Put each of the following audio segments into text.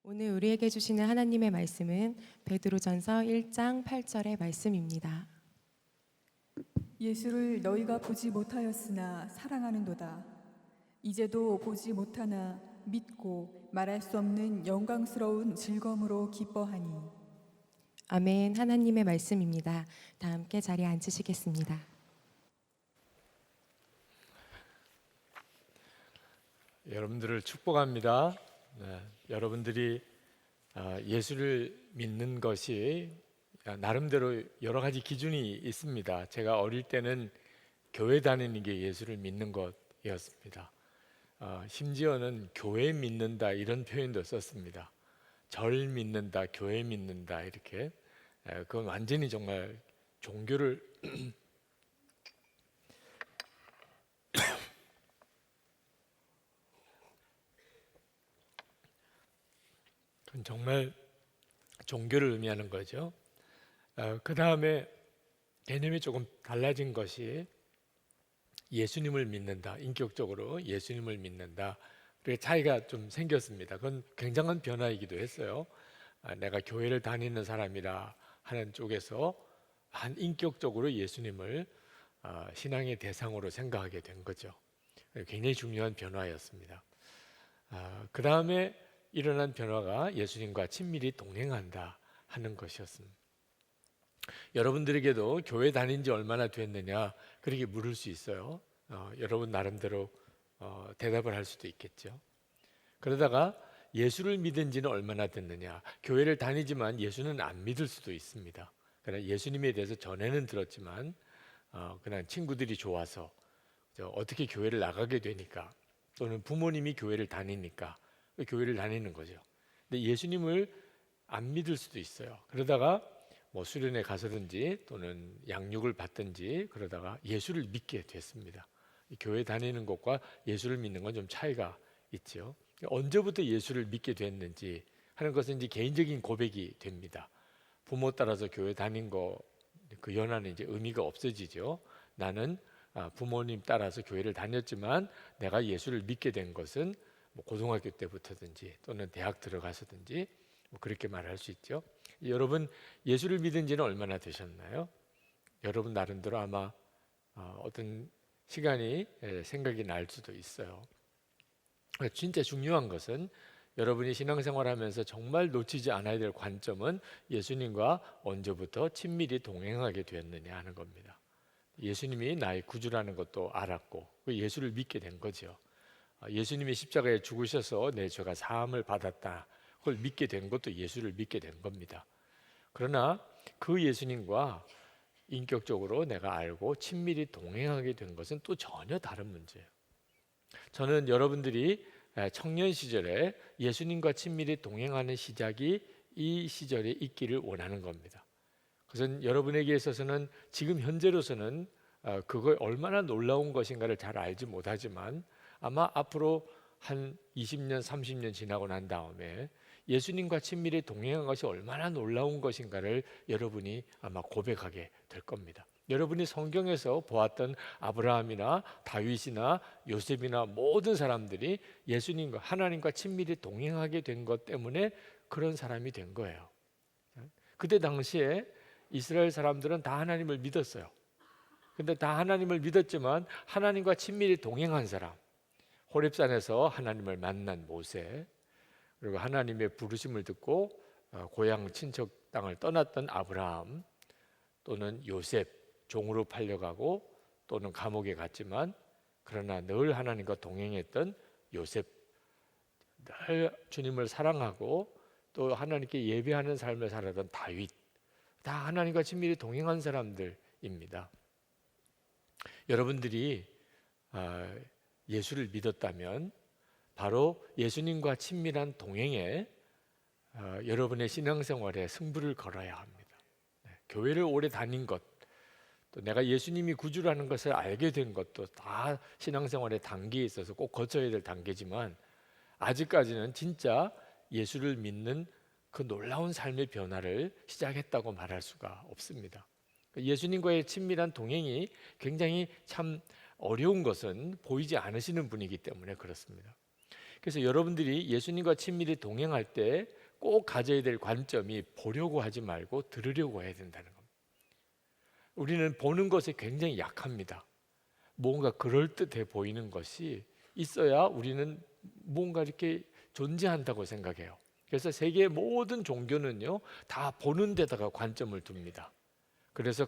오늘 우리에게 주시는 하나님의 말씀은 베드로전서 1장 8절의 말씀입니다. 예수를 너희가 보지 못하였으나 사랑하는도다. 이제도 보지 못하나 믿고 말할 수 없는 영광스러운 즐거움으로 기뻐하니. 아멘. 하나님의 말씀입니다. 다 함께 자리에 앉으시겠습니다. 여러분들을 축복합니다. 여러분들이 예수를 믿는 것이 나름대로 여러 가지 기준이 있습니다. 제가 어릴 때는 교회 다니는 게 예수를 믿는 것이었습니다. 심지어는 교회 믿는다 이런 표현도 썼습니다. 절 믿는다, 교회 믿는다 이렇게. 그건 완전히 정말 종교를 그건 정말 종교를 의미하는 거죠. 그 다음에 개념이 조금 달라진 것이 예수님을 믿는다, 인격적으로 예수님을 믿는다. 그게 차이가 좀 생겼습니다. 그건 굉장한 변화이기도 했어요. 내가 교회를 다니는 사람이라 하는 쪽에서 한 인격적으로 예수님을 신앙의 대상으로 생각하게 된 거죠. 굉장히 중요한 변화였습니다. 그 다음에 일어난 변화가 예수님과 친밀히 동행한다 하는 것이었습니다. 여러분들에게도 교회 다닌 지 얼마나 됐느냐 그렇게 물을 수 있어요. 여러분 나름대로 대답을 할 수도 있겠죠. 그러다가 예수를 믿은 지는 얼마나 됐느냐, 교회를 다니지만 예수는 안 믿을 수도 있습니다. 그러나 예수님에 대해서 전에는 들었지만 그냥 친구들이 좋아서 어떻게 교회를 나가게 되니까, 또는 부모님이 교회를 다니니까 교회를 다니는 거죠. 근데 예수님을 안 믿을 수도 있어요. 그러다가 뭐 수련회 가서든지 또는 양육을 받든지 그러다가 예수를 믿게 됐습니다. 교회 다니는 것과 예수를 믿는 건 좀 차이가 있죠. 언제부터 예수를 믿게 됐는지 하는 것은 이제 개인적인 고백이 됩니다. 부모 따라서 교회 다닌 거 그 연하는 이제 의미가 없어지죠. 나는 부모님 따라서 교회를 다녔지만 내가 예수를 믿게 된 것은 뭐 고등학교 때부터든지 또는 대학 들어가서든지 뭐 그렇게 말할 수 있죠. 여러분 예수를 믿은 지는 얼마나 되셨나요? 여러분 나름대로 아마 어떤 시간이 생각이 날 수도 있어요. 진짜 중요한 것은 여러분이 신앙생활하면서 정말 놓치지 않아야 될 관점은 예수님과 언제부터 친밀히 동행하게 되었느냐 하는 겁니다. 예수님이 나의 구주라는 것도 알았고 예수를 믿게 된 거죠. 예수님이 십자가에 죽으셔서 내 죄가 사함을 받았다, 그걸 믿게 된 것도 예수를 믿게 된 겁니다. 그러나 그 예수님과 인격적으로 내가 알고 친밀히 동행하게 된 것은 또 전혀 다른 문제예요. 저는 여러분들이 청년 시절에 예수님과 친밀히 동행하는 시작이 이 시절에 있기를 원하는 겁니다. 그것은 여러분에게 있어서는 지금 현재로서는 그거 얼마나 놀라운 것인가를 잘 알지 못하지만 아마 앞으로 한 20년, 30년 지나고 난 다음에 예수님과 친밀히 동행한 것이 얼마나 놀라운 것인가를 여러분이 아마 고백하게 될 겁니다. 여러분이 성경에서 보았던 아브라함이나 다윗이나 요셉이나 모든 사람들이 예수님과 하나님과 친밀히 동행하게 된 것 때문에 그런 사람이 된 거예요. 그때 당시에 이스라엘 사람들은 다 하나님을 믿었어요. 근데 다 하나님을 믿었지만 하나님과 친밀히 동행한 사람, 호렙산에서 하나님을 만난 모세, 그리고 하나님의 부르심을 듣고 고향 친척 땅을 떠났던 아브라함, 또는 요셉, 종으로 팔려가고 또는 감옥에 갔지만 그러나 늘 하나님과 동행했던 요셉, 늘 주님을 사랑하고 또 하나님께 예배하는 삶을 살았던 다윗, 다 하나님과 친밀히 동행한 사람들입니다. 여러분들이 예수를 믿었다면 바로 예수님과 친밀한 동행에 여러분의 신앙생활에 승부를 걸어야 합니다. 교회를 오래 다닌 것, 또 내가 예수님이 구주라는 것을 알게 된 것도 다 신앙생활의 단계에 있어서 꼭 거쳐야 될 단계지만 아직까지는 진짜 예수를 믿는 그 놀라운 삶의 변화를 시작했다고 말할 수가 없습니다. 예수님과의 친밀한 동행이 굉장히 참 어려운 것은 보이지 않으시는 분이기 때문에 그렇습니다. 그래서 여러분들이 예수님과 친밀히 동행할 때 꼭 가져야 될 관점이 보려고 하지 말고 들으려고 해야 된다는 겁니다. 우리는 보는 것에 굉장히 약합니다. 뭔가 그럴듯해 보이는 것이 있어야 우리는 뭔가 이렇게 존재한다고 생각해요. 그래서 세계의 모든 종교는요, 다 보는 데다가 관점을 둡니다. 그래서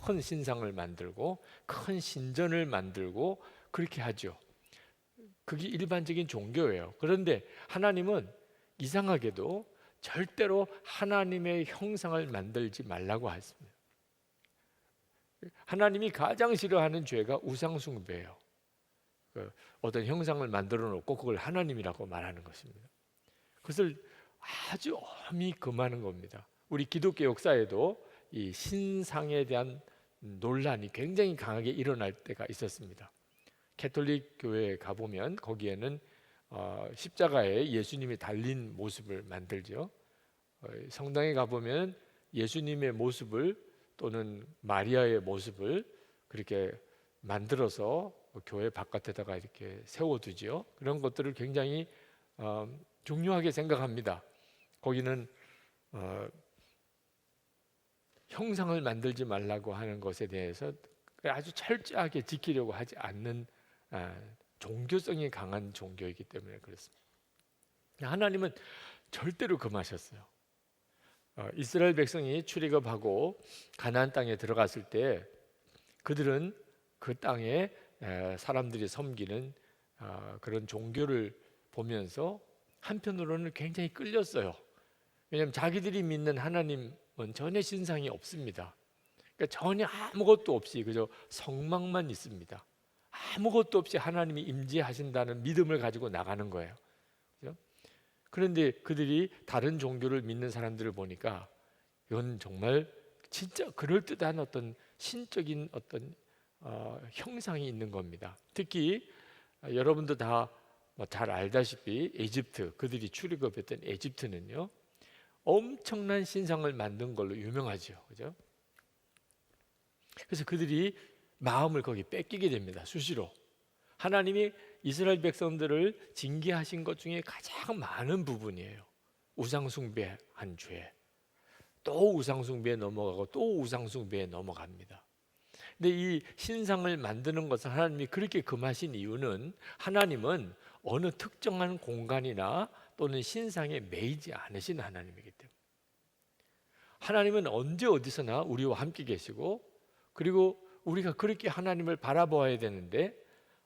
큰 신상을 만들고 큰 신전을 만들고 그렇게 하죠. 그게 일반적인 종교예요. 그런데 하나님은 이상하게도 절대로 하나님의 형상을 만들지 말라고 하십니다. 하나님이 가장 싫어하는 죄가 우상숭배예요. 어떤 형상을 만들어 놓고 그걸 하나님이라고 말하는 것입니다. 그것을 아주 엄히 금하는 겁니다. 우리 기독교 역사에도 이 신상에 대한 논란이 굉장히 강하게 일어날 때가 있었습니다. 캐톨릭 교회에 가보면 거기에는 십자가에 예수님이 달린 모습을 만들죠. 성당에 가보면 예수님의 모습을 또는 마리아의 모습을 그렇게 만들어서 교회 바깥에다가 이렇게 세워두죠. 그런 것들을 굉장히 중요하게 생각합니다. 거기는 형상을 만들지 말라고 하는 것에 대해서 아주 철저하게 지키려고 하지 않는 종교성이 강한 종교이기 때문에 그렇습니다. 하나님은 절대로 금하셨어요. 이스라엘 백성이 출애굽하고 가나안 땅에 들어갔을 때 그들은 그 땅에 사람들이 섬기는 그런 종교를 보면서 한편으로는 굉장히 끌렸어요. 왜냐하면 자기들이 믿는 하나님은 전혀 신상이 없습니다. 그러니까 전혀 아무것도 없이 그저 성막만 있습니다. 아무것도 없이 하나님이 임재하신다는 믿음을 가지고 나가는 거예요. 그렇죠? 그런데 그들이 다른 종교를 믿는 사람들을 보니까 이건 정말 진짜 그럴듯한 어떤 신적인 어떤 형상이 있는 겁니다. 특히 여러분도 다 잘 알다시피 에집트, 그들이 출애굽했던 에집트는요 엄청난 신상을 만든 걸로 유명하죠. 그죠? 그래서 그들이 마음을 거기 뺏기게 됩니다. 수시로. 하나님이 이스라엘 백성들을 징계하신 것 중에 가장 많은 부분이에요. 우상숭배한 죄. 또 우상숭배에 넘어가고 또 우상숭배에 넘어갑니다. 근데 이 신상을 만드는 것을 하나님이 그렇게 금하신 이유는 하나님은 어느 특정한 공간이나 또는 신상에 매이지 않으신 하나님이기 때문에 하나님은 언제 어디서나 우리와 함께 계시고 그리고 우리가 그렇게 하나님을 바라보아야 되는데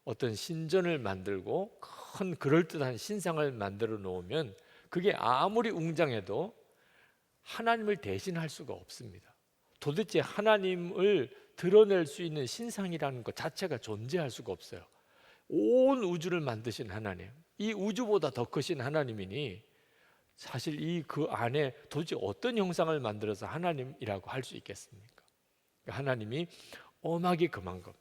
어떤 신전을 만들고 큰 그럴듯한 신상을 만들어 놓으면 그게 아무리 웅장해도 하나님을 대신할 수가 없습니다. 도대체 하나님을 드러낼 수 있는 신상이라는 것 자체가 존재할 수가 없어요. 온 우주를 만드신 하나님, 이 우주보다 더 크신 하나님이니 사실 이 그 안에 도대체 어떤 형상을 만들어서 하나님이라고 할 수 있겠습니까? 하나님이 엄하게 금한 것.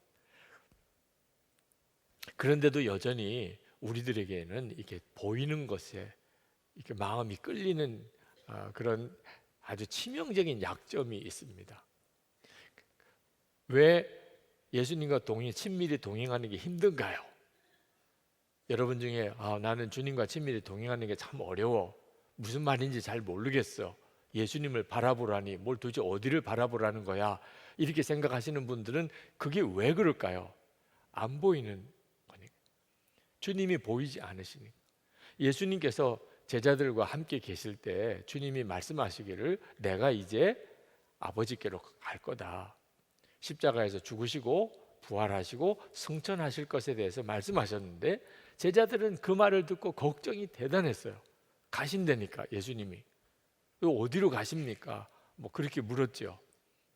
그런데도 여전히 우리들에게는 이렇게 보이는 것에 이렇게 마음이 끌리는 그런 아주 치명적인 약점이 있습니다. 왜 예수님과 친밀히 동행하는 게 힘든가요? 여러분 중에 나는 주님과 친밀히 동행하는 게 참 어려워. 무슨 말인지 잘 모르겠어. 예수님을 바라보라니 뭘 도대체 어디를 바라보라는 거야. 이렇게 생각하시는 분들은 그게 왜 그럴까요? 안 보이는 거니까. 주님이 보이지 않으시니까. 예수님께서 제자들과 함께 계실 때 주님이 말씀하시기를 내가 이제 아버지께로 갈 거다. 십자가에서 죽으시고 부활하시고 승천하실 것에 대해서 말씀하셨는데 제자들은 그 말을 듣고 걱정이 대단했어요. 가신다니까 예수님이. 어디로 가십니까? 뭐 그렇게 물었죠.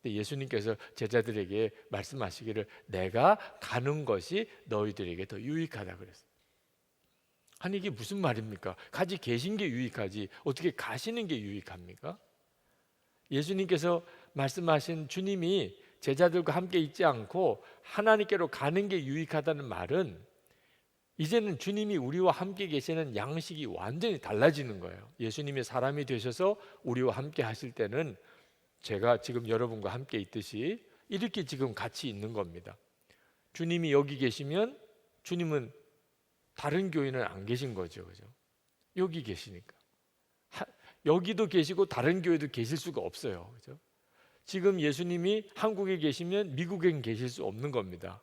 근데 예수님께서 제자들에게 말씀하시기를 내가 가는 것이 너희들에게 더 유익하다 그랬어요. 아니 이게 무슨 말입니까? 같이 계신 게 유익하지 어떻게 가시는 게 유익합니까? 예수님께서 말씀하신 주님이 제자들과 함께 있지 않고 하나님께로 가는 게 유익하다는 말은 이제는 주님이 우리와 함께 계시는 양식이 완전히 달라지는 거예요. 예수님이 사람이 되셔서 우리와 함께 하실 때는 제가 지금 여러분과 함께 있듯이 이렇게 지금 같이 있는 겁니다. 주님이 여기 계시면 주님은 다른 교회는 안 계신 거죠, 그죠? 여기 계시니까. 여기도 계시고 다른 교회도 계실 수가 없어요, 그죠? 지금 예수님이 한국에 계시면 미국엔 계실 수 없는 겁니다.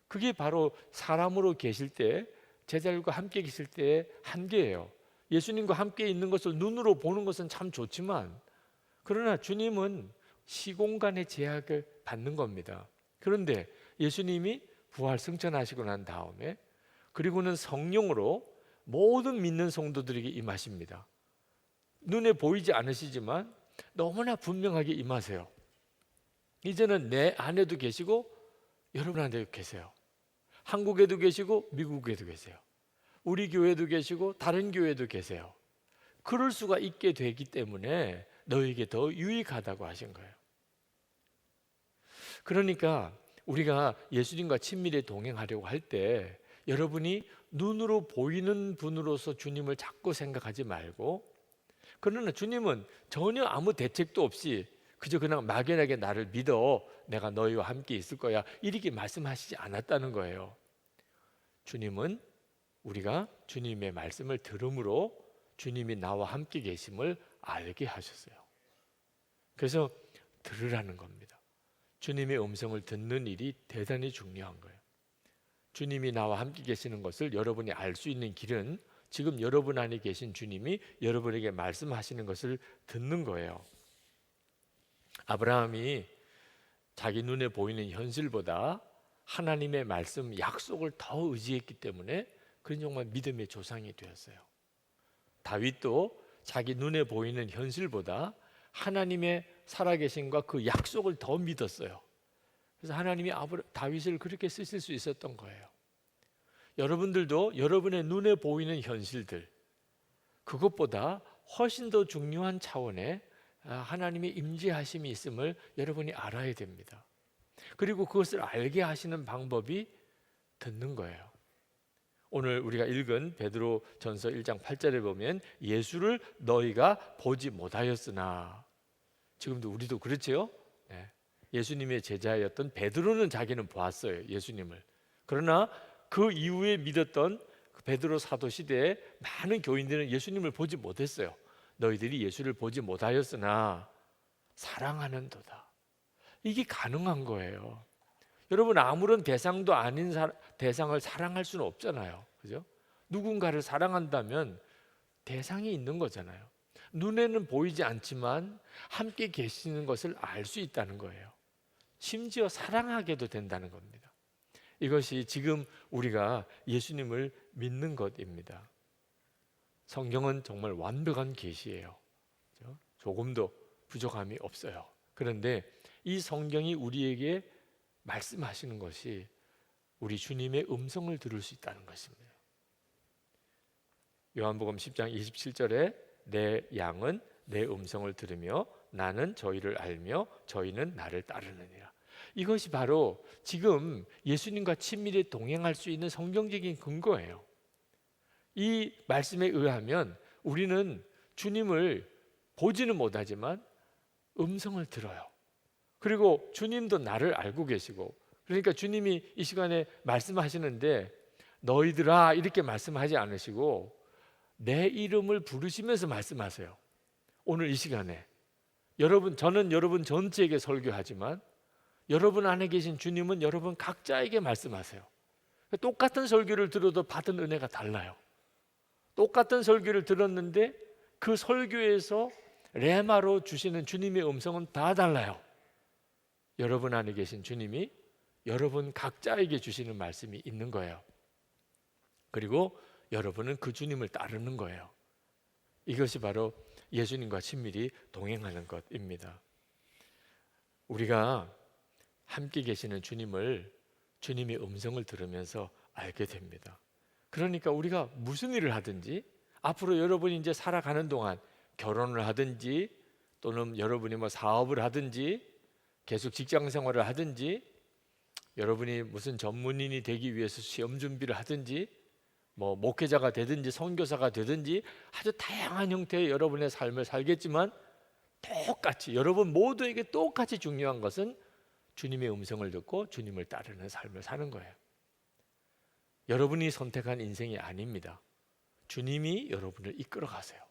그게 바로 사람으로 계실 때, 제자들과 함께 계실 때의 한계예요. 예수님과 함께 있는 것을 눈으로 보는 것은 참 좋지만, 그러나 주님은 시공간의 제약을 받는 겁니다. 그런데 예수님이 부활 승천하시고 난 다음에, 그리고는 성령으로 모든 믿는 성도들에게 임하십니다. 눈에 보이지 않으시지만 너무나 분명하게 임하세요. 이제는 내 안에도 계시고 여러분 안에도 계세요. 한국에도 계시고 미국에도 계세요. 우리 교회도 계시고 다른 교회도 계세요. 그럴 수가 있게 되기 때문에 너에게 더 유익하다고 하신 거예요. 그러니까 우리가 예수님과 친밀히 동행하려고 할 때 여러분이 눈으로 보이는 분으로서 주님을 자꾸 생각하지 말고, 그러나 주님은 전혀 아무 대책도 없이 그저 그냥 막연하게 나를 믿어, 내가 너희와 함께 있을 거야, 이렇게 말씀하시지 않았다는 거예요. 주님은 우리가 주님의 말씀을 들음으로 주님이 나와 함께 계심을 알게 하셨어요. 그래서 들으라는 겁니다. 주님의 음성을 듣는 일이 대단히 중요한 거예요. 주님이 나와 함께 계시는 것을 여러분이 알 수 있는 길은 지금 여러분 안에 계신 주님이 여러분에게 말씀하시는 것을 듣는 거예요. 아브라함이 자기 눈에 보이는 현실보다 하나님의 말씀, 약속을 더 의지했기 때문에 그는 정말 믿음의 조상이 되었어요. 다윗도 자기 눈에 보이는 현실보다 하나님의 살아계심과 그 약속을 더 믿었어요. 그래서 하나님이 다윗을 그렇게 쓰실 수 있었던 거예요. 여러분들도 여러분의 눈에 보이는 현실들, 그것보다 훨씬 더 중요한 차원의 하나님의 임재하심이 있음을 여러분이 알아야 됩니다. 그리고 그것을 알게 하시는 방법이 듣는 거예요. 오늘 우리가 읽은 베드로 전서 1장 8절에 보면 예수를 너희가 보지 못하였으나, 지금도 우리도 그렇지요? 네. 예수님의 제자였던 베드로는 자기는 보았어요, 예수님을. 그러나 그 이후에 믿었던 베드로 사도 시대에 많은 교인들은 예수님을 보지 못했어요. 너희들이 예수를 보지 못하였으나 사랑하는도다. 이게 가능한 거예요. 여러분, 아무런 대상도 아닌 대상을 사랑할 수는 없잖아요, 그죠? 누군가를 사랑한다면 대상이 있는 거잖아요. 눈에는 보이지 않지만 함께 계시는 것을 알 수 있다는 거예요. 심지어 사랑하게도 된다는 겁니다. 이것이 지금 우리가 예수님을 믿는 것입니다. 성경은 정말 완벽한 계시예요. 그렇죠? 조금도 부족함이 없어요. 그런데 이 성경이 우리에게 말씀하시는 것이 우리 주님의 음성을 들을 수 있다는 것입니다. 요한복음 10장 27절에 내 양은 내 음성을 들으며 나는 저희를 알며 저희는 나를 따르느니라. 이것이 바로 지금 예수님과 친밀히 동행할 수 있는 성경적인 근거예요. 이 말씀에 의하면 우리는 주님을 보지는 못하지만 음성을 들어요. 그리고 주님도 나를 알고 계시고, 그러니까 주님이 이 시간에 말씀하시는데 너희들아 이렇게 말씀하지 않으시고 내 이름을 부르시면서 말씀하세요. 오늘 이 시간에 저는 여러분 전체에게 설교하지만 여러분 안에 계신 주님은 여러분 각자에게 말씀하세요. 똑같은 설교를 들어도 받은 은혜가 달라요. 똑같은 설교를 들었는데 그 설교에서 레마로 주시는 주님의 음성은 다 달라요. 여러분 안에 계신 주님이 여러분 각자에게 주시는 말씀이 있는 거예요. 그리고 여러분은 그 주님을 따르는 거예요. 이것이 바로 예수님과 친밀히 동행하는 것입니다. 우리가 함께 계시는 주님의 음성을 들으면서 알게 됩니다. 그러니까 우리가 무슨 일을 하든지, 앞으로 여러분이 이제 살아가는 동안 결혼을 하든지 또는 여러분이 사업을 하든지 계속 직장 생활을 하든지, 여러분이 무슨 전문인이 되기 위해서 시험 준비를 하든지, 목회자가 되든지 선교사가 되든지 아주 다양한 형태의 여러분의 삶을 살겠지만, 똑같이 여러분 모두에게 똑같이 중요한 것은 주님의 음성을 듣고 주님을 따르는 삶을 사는 거예요. 여러분이 선택한 인생이 아닙니다. 주님이 여러분을 이끌어 가세요.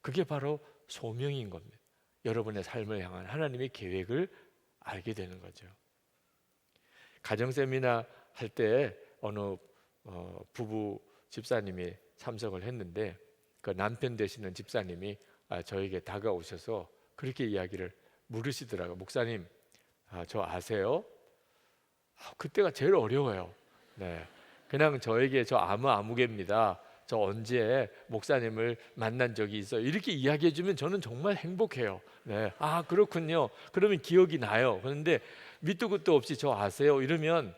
그게 바로 소명인 겁니다. 여러분의 삶을 향한 하나님의 계획을 알게 되는 거죠. 가정 세미나 할 때 어느 부부 집사님이 참석을 했는데 그 남편 되시는 집사님이 저에게 다가오셔서 그렇게 이야기를 물으시더라고요. 목사님, 저 아세요? 그때가 제일 어려워요. 네, 그냥 저에게 저 아무개입니다. 저 언제 목사님을 만난 적이 있어요. 이렇게 이야기해 주면 저는 정말 행복해요. 네, 그렇군요. 그러면 기억이 나요. 그런데 밑도 끝도 없이 저 아세요? 이러면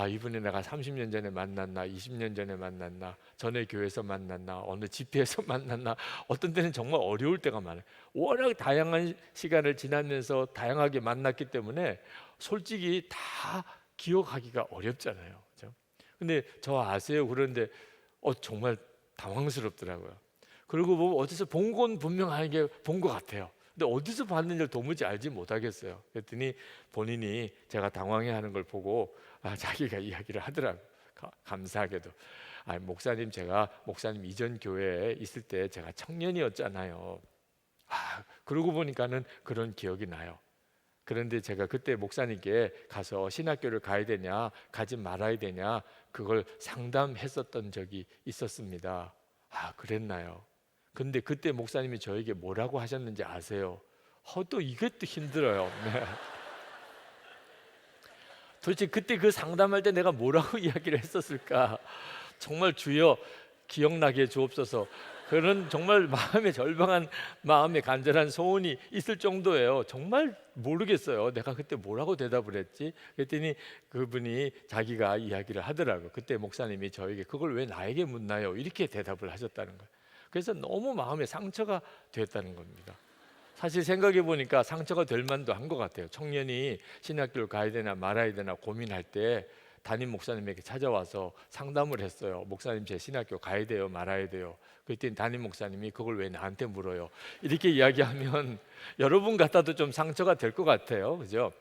이분이 내가 30년 전에 만났나, 20년 전에 만났나, 전에 교회에서 만났나, 어느 집회에서 만났나, 어떤 때는 정말 어려울 때가 많아요. 워낙 다양한 시간을 지나면서 다양하게 만났기 때문에 솔직히 다 기억하기가 어렵잖아요. 그렇죠? 근데 저 아세요? 그런데 정말 당황스럽더라고요. 그리고 뭐 어디서 본 건 분명하게 본 것 같아요. 근데 어디서 봤는지를 도무지 알지 못하겠어요. 그랬더니 본인이 제가 당황해하는 걸 보고 자기가 이야기를 하더라고요. 감사하게도 목사님, 제가 목사님 이전 교회에 있을 때 제가 청년이었잖아요. 그러고 보니까는 그런 기억이 나요. 그런데 제가 그때 목사님께 가서 신학교를 가야 되냐 가지 말아야 되냐 그걸 상담했었던 적이 있었습니다. 그랬나요? 근데 그때 목사님이 저에게 뭐라고 하셨는지 아세요? 또 이것도 힘들어요. 네. 도대체 그때 그 상담할 때 내가 뭐라고 이야기를 했었을까? 정말 주여 기억나게 해 주옵소서. 그런 정말 마음에 절망한 마음에 간절한 소원이 있을 정도예요. 정말 모르겠어요. 내가 그때 뭐라고 대답을 했지? 그랬더니 그분이 자기가 이야기를 하더라고요. 그때 목사님이 저에게 그걸 왜 나에게 묻나요? 이렇게 대답을 하셨다는 거예요. 그래서 너무 마음에 상처가 됐다는 겁니다. 사실 생각해 보니까 상처가 될 만도 한 것 같아요. 청년이 신학교를 가야 되나 말아야 되나 고민할 때 담임 목사님에게 찾아와서 상담을 했어요. 목사님, 제 신학교 가야 돼요, 말아야 돼요? 그랬더니 담임 목사님이 그걸 왜 나한테 물어요? 이렇게 이야기하면 여러분 같아도 좀 상처가 될 것 같아요. 그죠?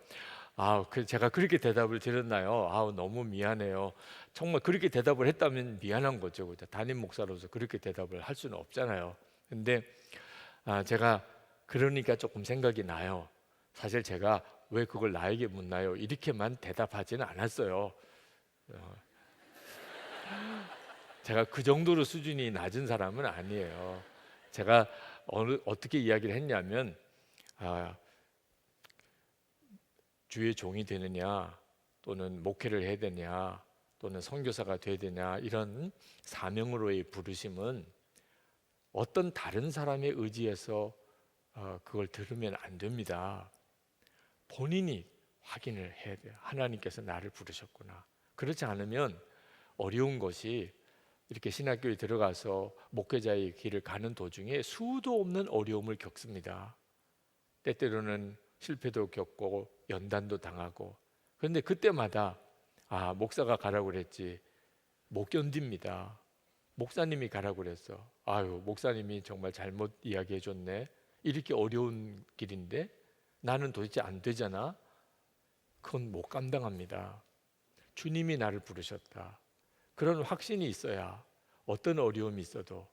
제가 그렇게 대답을 드렸나요? 너무 미안해요. 정말 그렇게 대답을 했다면 미안한 거죠. 그죠? 담임 목사로서 그렇게 대답을 할 수는 없잖아요. 근데 제가 그러니까 조금 생각이 나요. 사실 제가 왜 그걸 나에게 묻나요? 이렇게만 대답하지는 않았어요. 제가 그 정도로 수준이 낮은 사람은 아니에요. 제가 어떻게 이야기를 했냐면 주의 종이 되느냐, 또는 목회를 해야 되냐, 또는 선교사가 돼야 되냐, 이런 사명으로의 부르심은 어떤 다른 사람의 의지에서 그걸 들으면 안 됩니다. 본인이 확인을 해야 돼요. 하나님께서 나를 부르셨구나. 그렇지 않으면 어려운 것이 이렇게 신학교에 들어가서 목회자의 길을 가는 도중에 수도 없는 어려움을 겪습니다. 때때로는 실패도 겪고 연단도 당하고. 그런데 그때마다 목사가 가라고 그랬지 못 견딥니다. 목사님이 가라고 그랬어. 목사님이 정말 잘못 이야기해 줬네. 이렇게 어려운 길인데 나는 도대체 안 되잖아. 그건 못 감당합니다. 주님이 나를 부르셨다. 그런 확신이 있어야 어떤 어려움이 있어도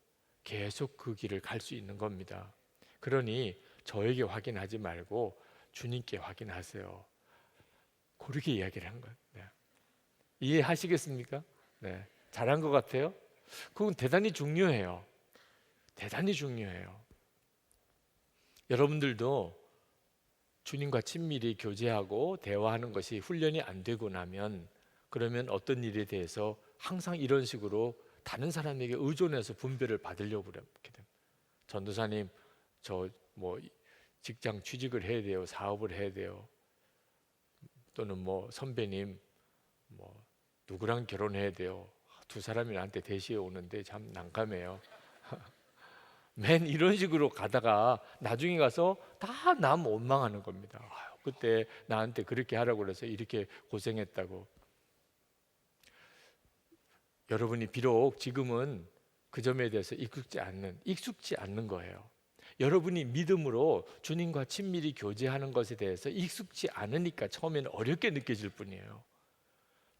계속 그 길을 갈 수 있는 겁니다. 그러니 저에게 확인하지 말고 주님께 확인하세요. 그렇게 이야기를 한 거예요. 네. 이해하시겠습니까? 네. 잘한 것 같아요? 그건 대단히 중요해요. 대단히 중요해요. 여러분들도 주님과 친밀히 교제하고 대화하는 것이 훈련이 안 되고 나면 그러면 어떤 일에 대해서 항상 이런 식으로 다른 사람에게 의존해서 분별을 받으려고 그렇게 됩니다. 전도사님, 저 직장 취직을 해야 돼요, 사업을 해야 돼요. 또는 선배님, 누구랑 결혼해야 돼요. 두 사람이 나한테 대시해 오는데 참 난감해요. 맨 이런 식으로 가다가 나중에 가서 다 남 원망하는 겁니다. 그때 나한테 그렇게 하라고 그래서 이렇게 고생했다고. 여러분이 비록 지금은 그 점에 대해서 익숙지 않는 거예요. 여러분이 믿음으로 주님과 친밀히 교제하는 것에 대해서 익숙지 않으니까 처음에는 어렵게 느껴질 뿐이에요.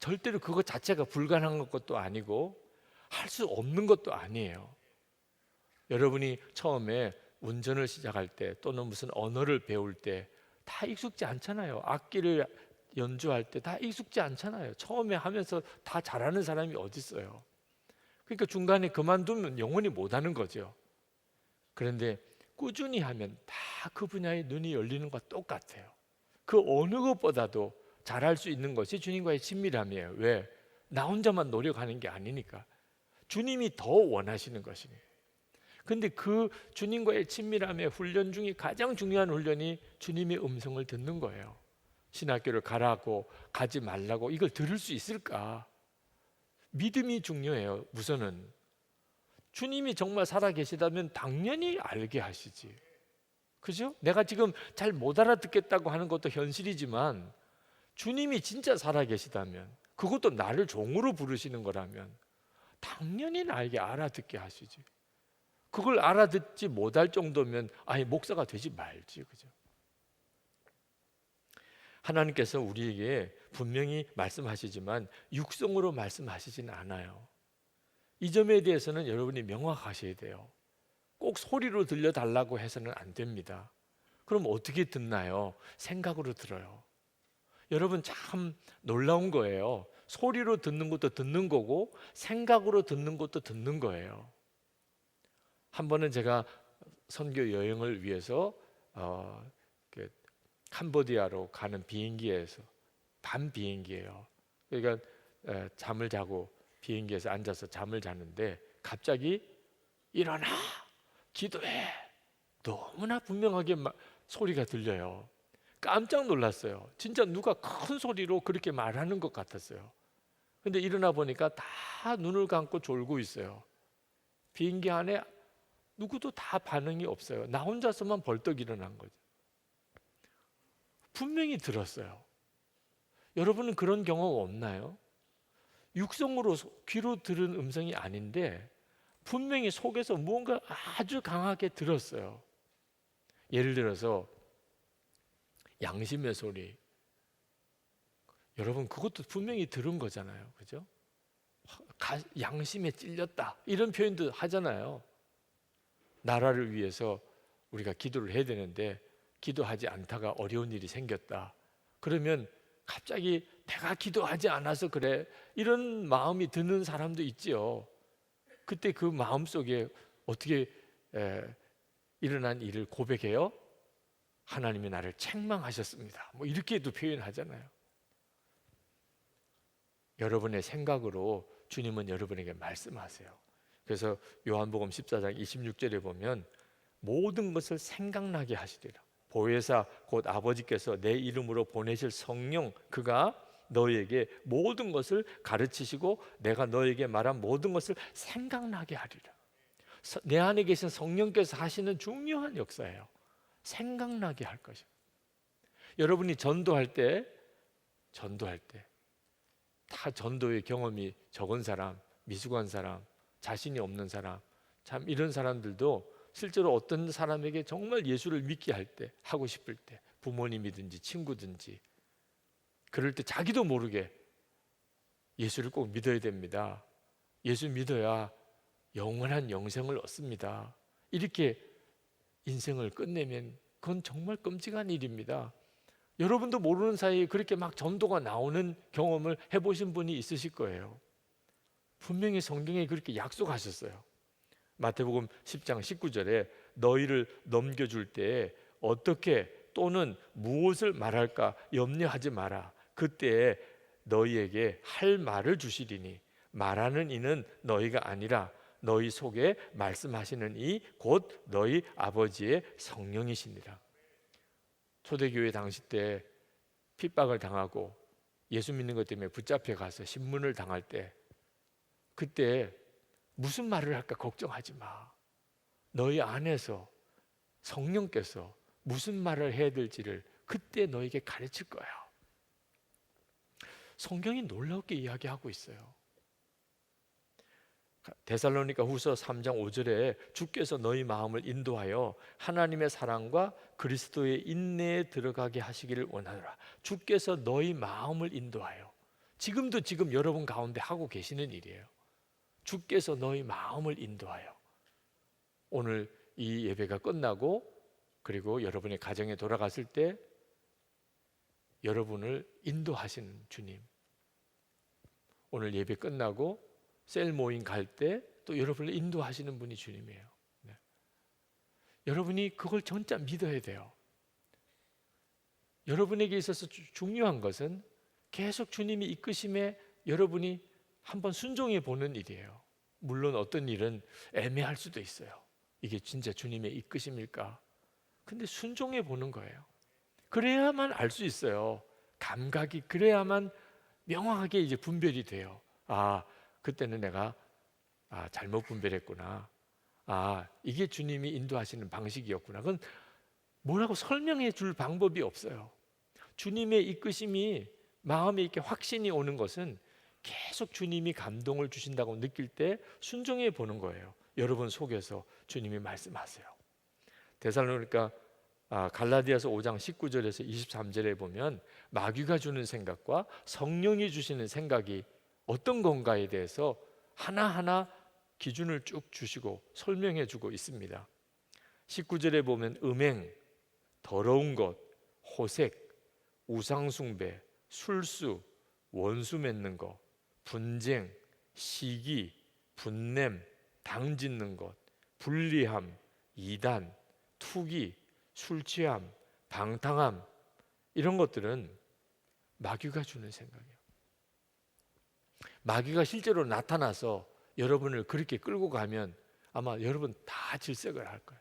절대로 그것 자체가 불가능한 것도 아니고 할 수 없는 것도 아니에요. 여러분이 처음에 운전을 시작할 때 또는 무슨 언어를 배울 때 다 익숙지 않잖아요. 악기를 연주할 때 다 익숙지 않잖아요. 처음에 하면서 다 잘하는 사람이 어디 있어요. 그러니까 중간에 그만두면 영원히 못하는 거죠. 그런데 꾸준히 하면 다 그 분야에 눈이 열리는 것과 똑같아요. 그 어느 것보다도 잘할 수 있는 것이 주님과의 친밀함이에요. 왜? 나 혼자만 노력하는 게 아니니까. 주님이 더 원하시는 것이니까. 근데 그 주님과의 친밀함의 훈련 중에 가장 중요한 훈련이 주님의 음성을 듣는 거예요. 신학교를 가라고 가지 말라고 이걸 들을 수 있을까? 믿음이 중요해요. 우선은 주님이 정말 살아계시다면 당연히 알게 하시지. 그죠? 내가 지금 잘 못 알아듣겠다고 하는 것도 현실이지만 주님이 진짜 살아계시다면, 그것도 나를 종으로 부르시는 거라면 당연히 나에게 알아듣게 하시지. 그걸 알아듣지 못할 정도면 아예 목사가 되지 말지. 그죠? 하나님께서 우리에게 분명히 말씀하시지만 육성으로 말씀하시지는 않아요. 이 점에 대해서는 여러분이 명확하셔야 돼요. 꼭 소리로 들려달라고 해서는 안 됩니다. 그럼 어떻게 듣나요? 생각으로 들어요. 여러분 참 놀라운 거예요. 소리로 듣는 것도 듣는 거고 생각으로 듣는 것도 듣는 거예요. 한 번은 제가 선교 여행을 위해서 캄보디아로 가는 비행기에서, 밤 비행기예요. 그러니까 잠을 자고 비행기에서 앉아서 잠을 자는데 갑자기 일어나 기도해, 너무나 분명하게 소리가 들려요. 깜짝 놀랐어요. 진짜 누가 큰 소리로 그렇게 말하는 것 같았어요. 근데 일어나 보니까 다 눈을 감고 졸고 있어요. 비행기 안에 누구도 다 반응이 없어요. 나 혼자서만 벌떡 일어난 거죠. 분명히 들었어요. 여러분은 그런 경험 없나요? 육성으로 귀로 들은 음성이 아닌데 분명히 속에서 무언가 아주 강하게 들었어요. 예를 들어서 양심의 소리. 여러분 그것도 분명히 들은 거잖아요. 그죠? 양심에 찔렸다 이런 표현도 하잖아요. 나라를 위해서 우리가 기도를 해야 되는데 기도하지 않다가 어려운 일이 생겼다. 그러면 갑자기 내가 기도하지 않아서 그래, 이런 마음이 드는 사람도 있지요. 그때 그 마음속에 어떻게 일어난 일을 고백해요? 하나님이 나를 책망하셨습니다. 뭐 이렇게도 표현하잖아요. 여러분의 생각으로 주님은 여러분에게 말씀하세요. 그래서 요한복음 14장 26절에 보면 모든 것을 생각나게 하시리라. 보혜사 곧 아버지께서 내 이름으로 보내실 성령, 그가 너희에게 모든 것을 가르치시고 내가 너희에게 말한 모든 것을 생각나게 하리라. 내 안에 계신 성령께서 하시는 중요한 역사예요. 생각나게 할 것입니다. 여러분이 전도할 때 다 전도의 경험이 적은 사람, 미숙한 사람, 자신이 없는 사람, 참 이런 사람들도 실제로 어떤 사람에게 정말 예수를 믿게 할 때, 하고 싶을 때, 부모님이든지 친구든지 그럴 때 자기도 모르게 예수를 꼭 믿어야 됩니다. 예수 믿어야 영원한 영생을 얻습니다. 이렇게 인생을 끝내면 그건 정말 끔찍한 일입니다. 여러분도 모르는 사이에 그렇게 막 전도가 나오는 경험을 해보신 분이 있으실 거예요. 분명히 성경에 그렇게 약속하셨어요. 마태복음 10장 19절에 너희를 넘겨줄 때 어떻게 또는 무엇을 말할까 염려하지 마라. 그때 너희에게 할 말을 주시리니 말하는 이는 너희가 아니라 너희 속에 말씀하시는 이 곧 너희 아버지의 성령이시니라. 초대교회 당시 때 핍박을 당하고 예수 믿는 것 때문에 붙잡혀 가서 신문을 당할 때 그때 무슨 말을 할까 걱정하지 마. 너희 안에서 성령께서 무슨 말을 해야 될지를 그때 너에게 가르칠 거야. 성경이 놀랍게 이야기하고 있어요. 데살로니가 후서 3장 5절에 주께서 너희 마음을 인도하여 하나님의 사랑과 그리스도의 인내에 들어가게 하시기를 원하노라. 주께서 너희 마음을 인도하여. 지금도 지금 여러분 가운데 하고 계시는 일이에요. 주께서 너희 마음을 인도하여 오늘 이 예배가 끝나고 그리고 여러분의 가정에 돌아갔을 때 여러분을 인도하시는 주님, 오늘 예배 끝나고 셀 모임 갈 때 또 여러분을 인도하시는 분이 주님이에요. 네. 여러분이 그걸 진짜 믿어야 돼요. 여러분에게 있어서 중요한 것은 계속 주님이 이끄심에 여러분이 한번 순종해 보는 일이에요. 물론 어떤 일은 애매할 수도 있어요. 이게 진짜 주님의 이끄심일까? 근데 순종해 보는 거예요. 그래야만 알 수 있어요. 감각이 그래야만 명확하게 이제 분별이 돼요. 아, 그때는 내가 잘못 분별했구나. 이게 주님이 인도하시는 방식이었구나. 그건 뭐라고 설명해 줄 방법이 없어요. 주님의 이끄심이 마음에 이렇게 확신이 오는 것은 계속 주님이 감동을 주신다고 느낄 때 순종해 보는 거예요. 여러분 속에서 주님이 말씀하세요. 데살로니가 갈라디아서 5장 19절에서 23절에 보면 마귀가 주는 생각과 성령이 주시는 생각이 어떤 건가에 대해서 하나하나 기준을 쭉 주시고 설명해 주고 있습니다. 19절에 보면 음행, 더러운 것, 호색, 우상숭배, 술수, 원수 맺는 것, 분쟁, 시기, 분냄, 당짓는 것, 불리함, 이단, 투기, 술취함, 방탕함, 이런 것들은 마귀가 주는 생각이에요. 마귀가 실제로 나타나서 여러분을 그렇게 끌고 가면 아마 여러분 다 질색을 할 거예요.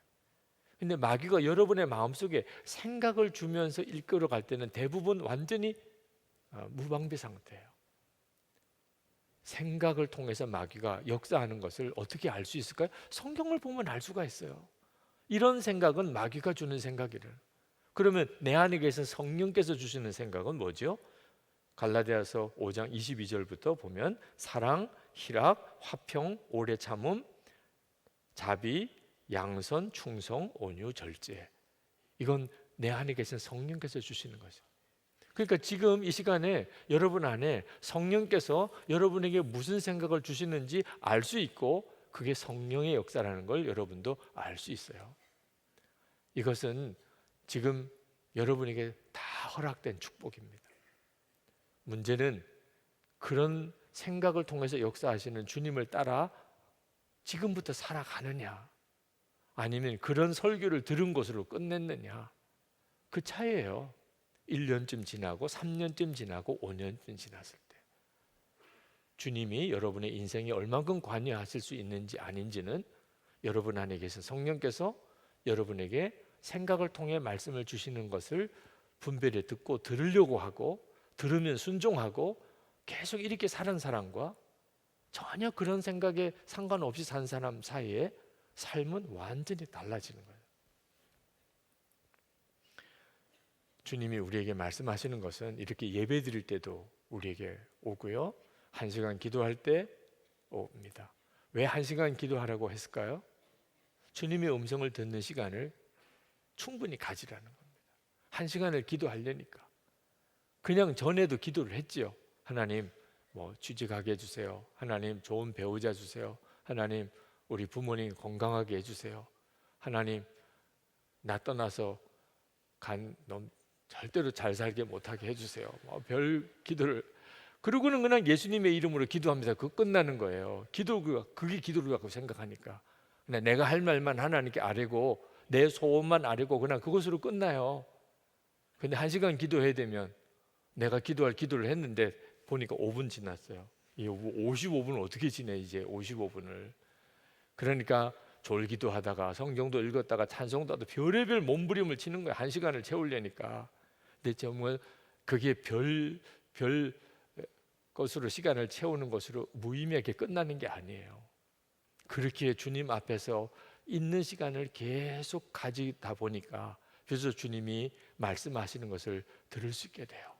근데 마귀가 여러분의 마음속에 생각을 주면서 이끌어 갈 때는 대부분 완전히 무방비 상태예요. 생각을 통해서 마귀가 역사하는 것을 어떻게 알 수 있을까요? 성경을 보면 알 수가 있어요. 이런 생각은 마귀가 주는 생각이래요. 그러면 내 안에 계신 성령께서 주시는 생각은 뭐죠? 갈라디아서 5장 22절부터 보면 사랑, 희락, 화평, 오래 참음, 자비, 양선, 충성, 온유, 절제. 이건 내 안에 계신 성령께서 주시는 거죠. 그러니까 지금 이 시간에 여러분 안에 성령께서 여러분에게 무슨 생각을 주시는지 알 수 있고 그게 성령의 역사라는 걸 여러분도 알 수 있어요. 이것은 지금 여러분에게 다 허락된 축복입니다. 문제는 그런 생각을 통해서 역사하시는 주님을 따라 지금부터 살아가느냐 아니면 그런 설교를 들은 것으로 끝냈느냐, 그 차이예요. 1년쯤 지나고 3년쯤 지나고 5년쯤 지났을 때 주님이 여러분의 인생에 얼만큼 관여하실 수 있는지 아닌지는 여러분 안에 계신 성령께서 여러분에게 생각을 통해 말씀을 주시는 것을 분별해 듣고 들으려고 하고 들으면 순종하고 계속 이렇게 사는 사람과 전혀 그런 생각에 상관없이 산 사람 사이에 삶은 완전히 달라지는 거예요. 주님이 우리에게 말씀하시는 것은 이렇게 예배 드릴 때도 우리에게 오고요, 1시간 기도할 때 옵니다. 왜 1시간 기도하라고 했을까요? 주님의 음성을 듣는 시간을 충분히 가지라는 겁니다. 1시간을 기도하려니까. 그냥 전에도 기도를 했지요. 하나님 취직하게 해주세요. 하나님 좋은 배우자 주세요. 하나님 우리 부모님 건강하게 해주세요. 하나님 나 떠나서 절대로 잘 살게 못하게 해주세요. 별 기도를, 그러고는 그냥 예수님의 이름으로 기도하면서 그거 끝나는 거예요. 그게 기도를 갖고 생각하니까 그냥 내가 할 말만 하나님께 아뢰고 내 소원만 아뢰고 그냥 그것으로 끝나요. 근데 1시간 기도해야 되면 내가 기도할 기도를 했는데 보니까 5분 지났어요. 이 55분을 어떻게 지내 이제 55분을. 그러니까 졸기도 하다가 성경도 읽었다가 찬송도 하다가 별의별 몸부림을 치는 거예요. 1시간을 채우려니까. 근데 정말 그게 별 것으로 시간을 채우는 것으로 무의미하게 끝나는 게 아니에요. 그렇게 주님 앞에서 있는 시간을 계속 가지다 보니까 그래서 주님이 말씀하시는 것을 들을 수 있게 돼요.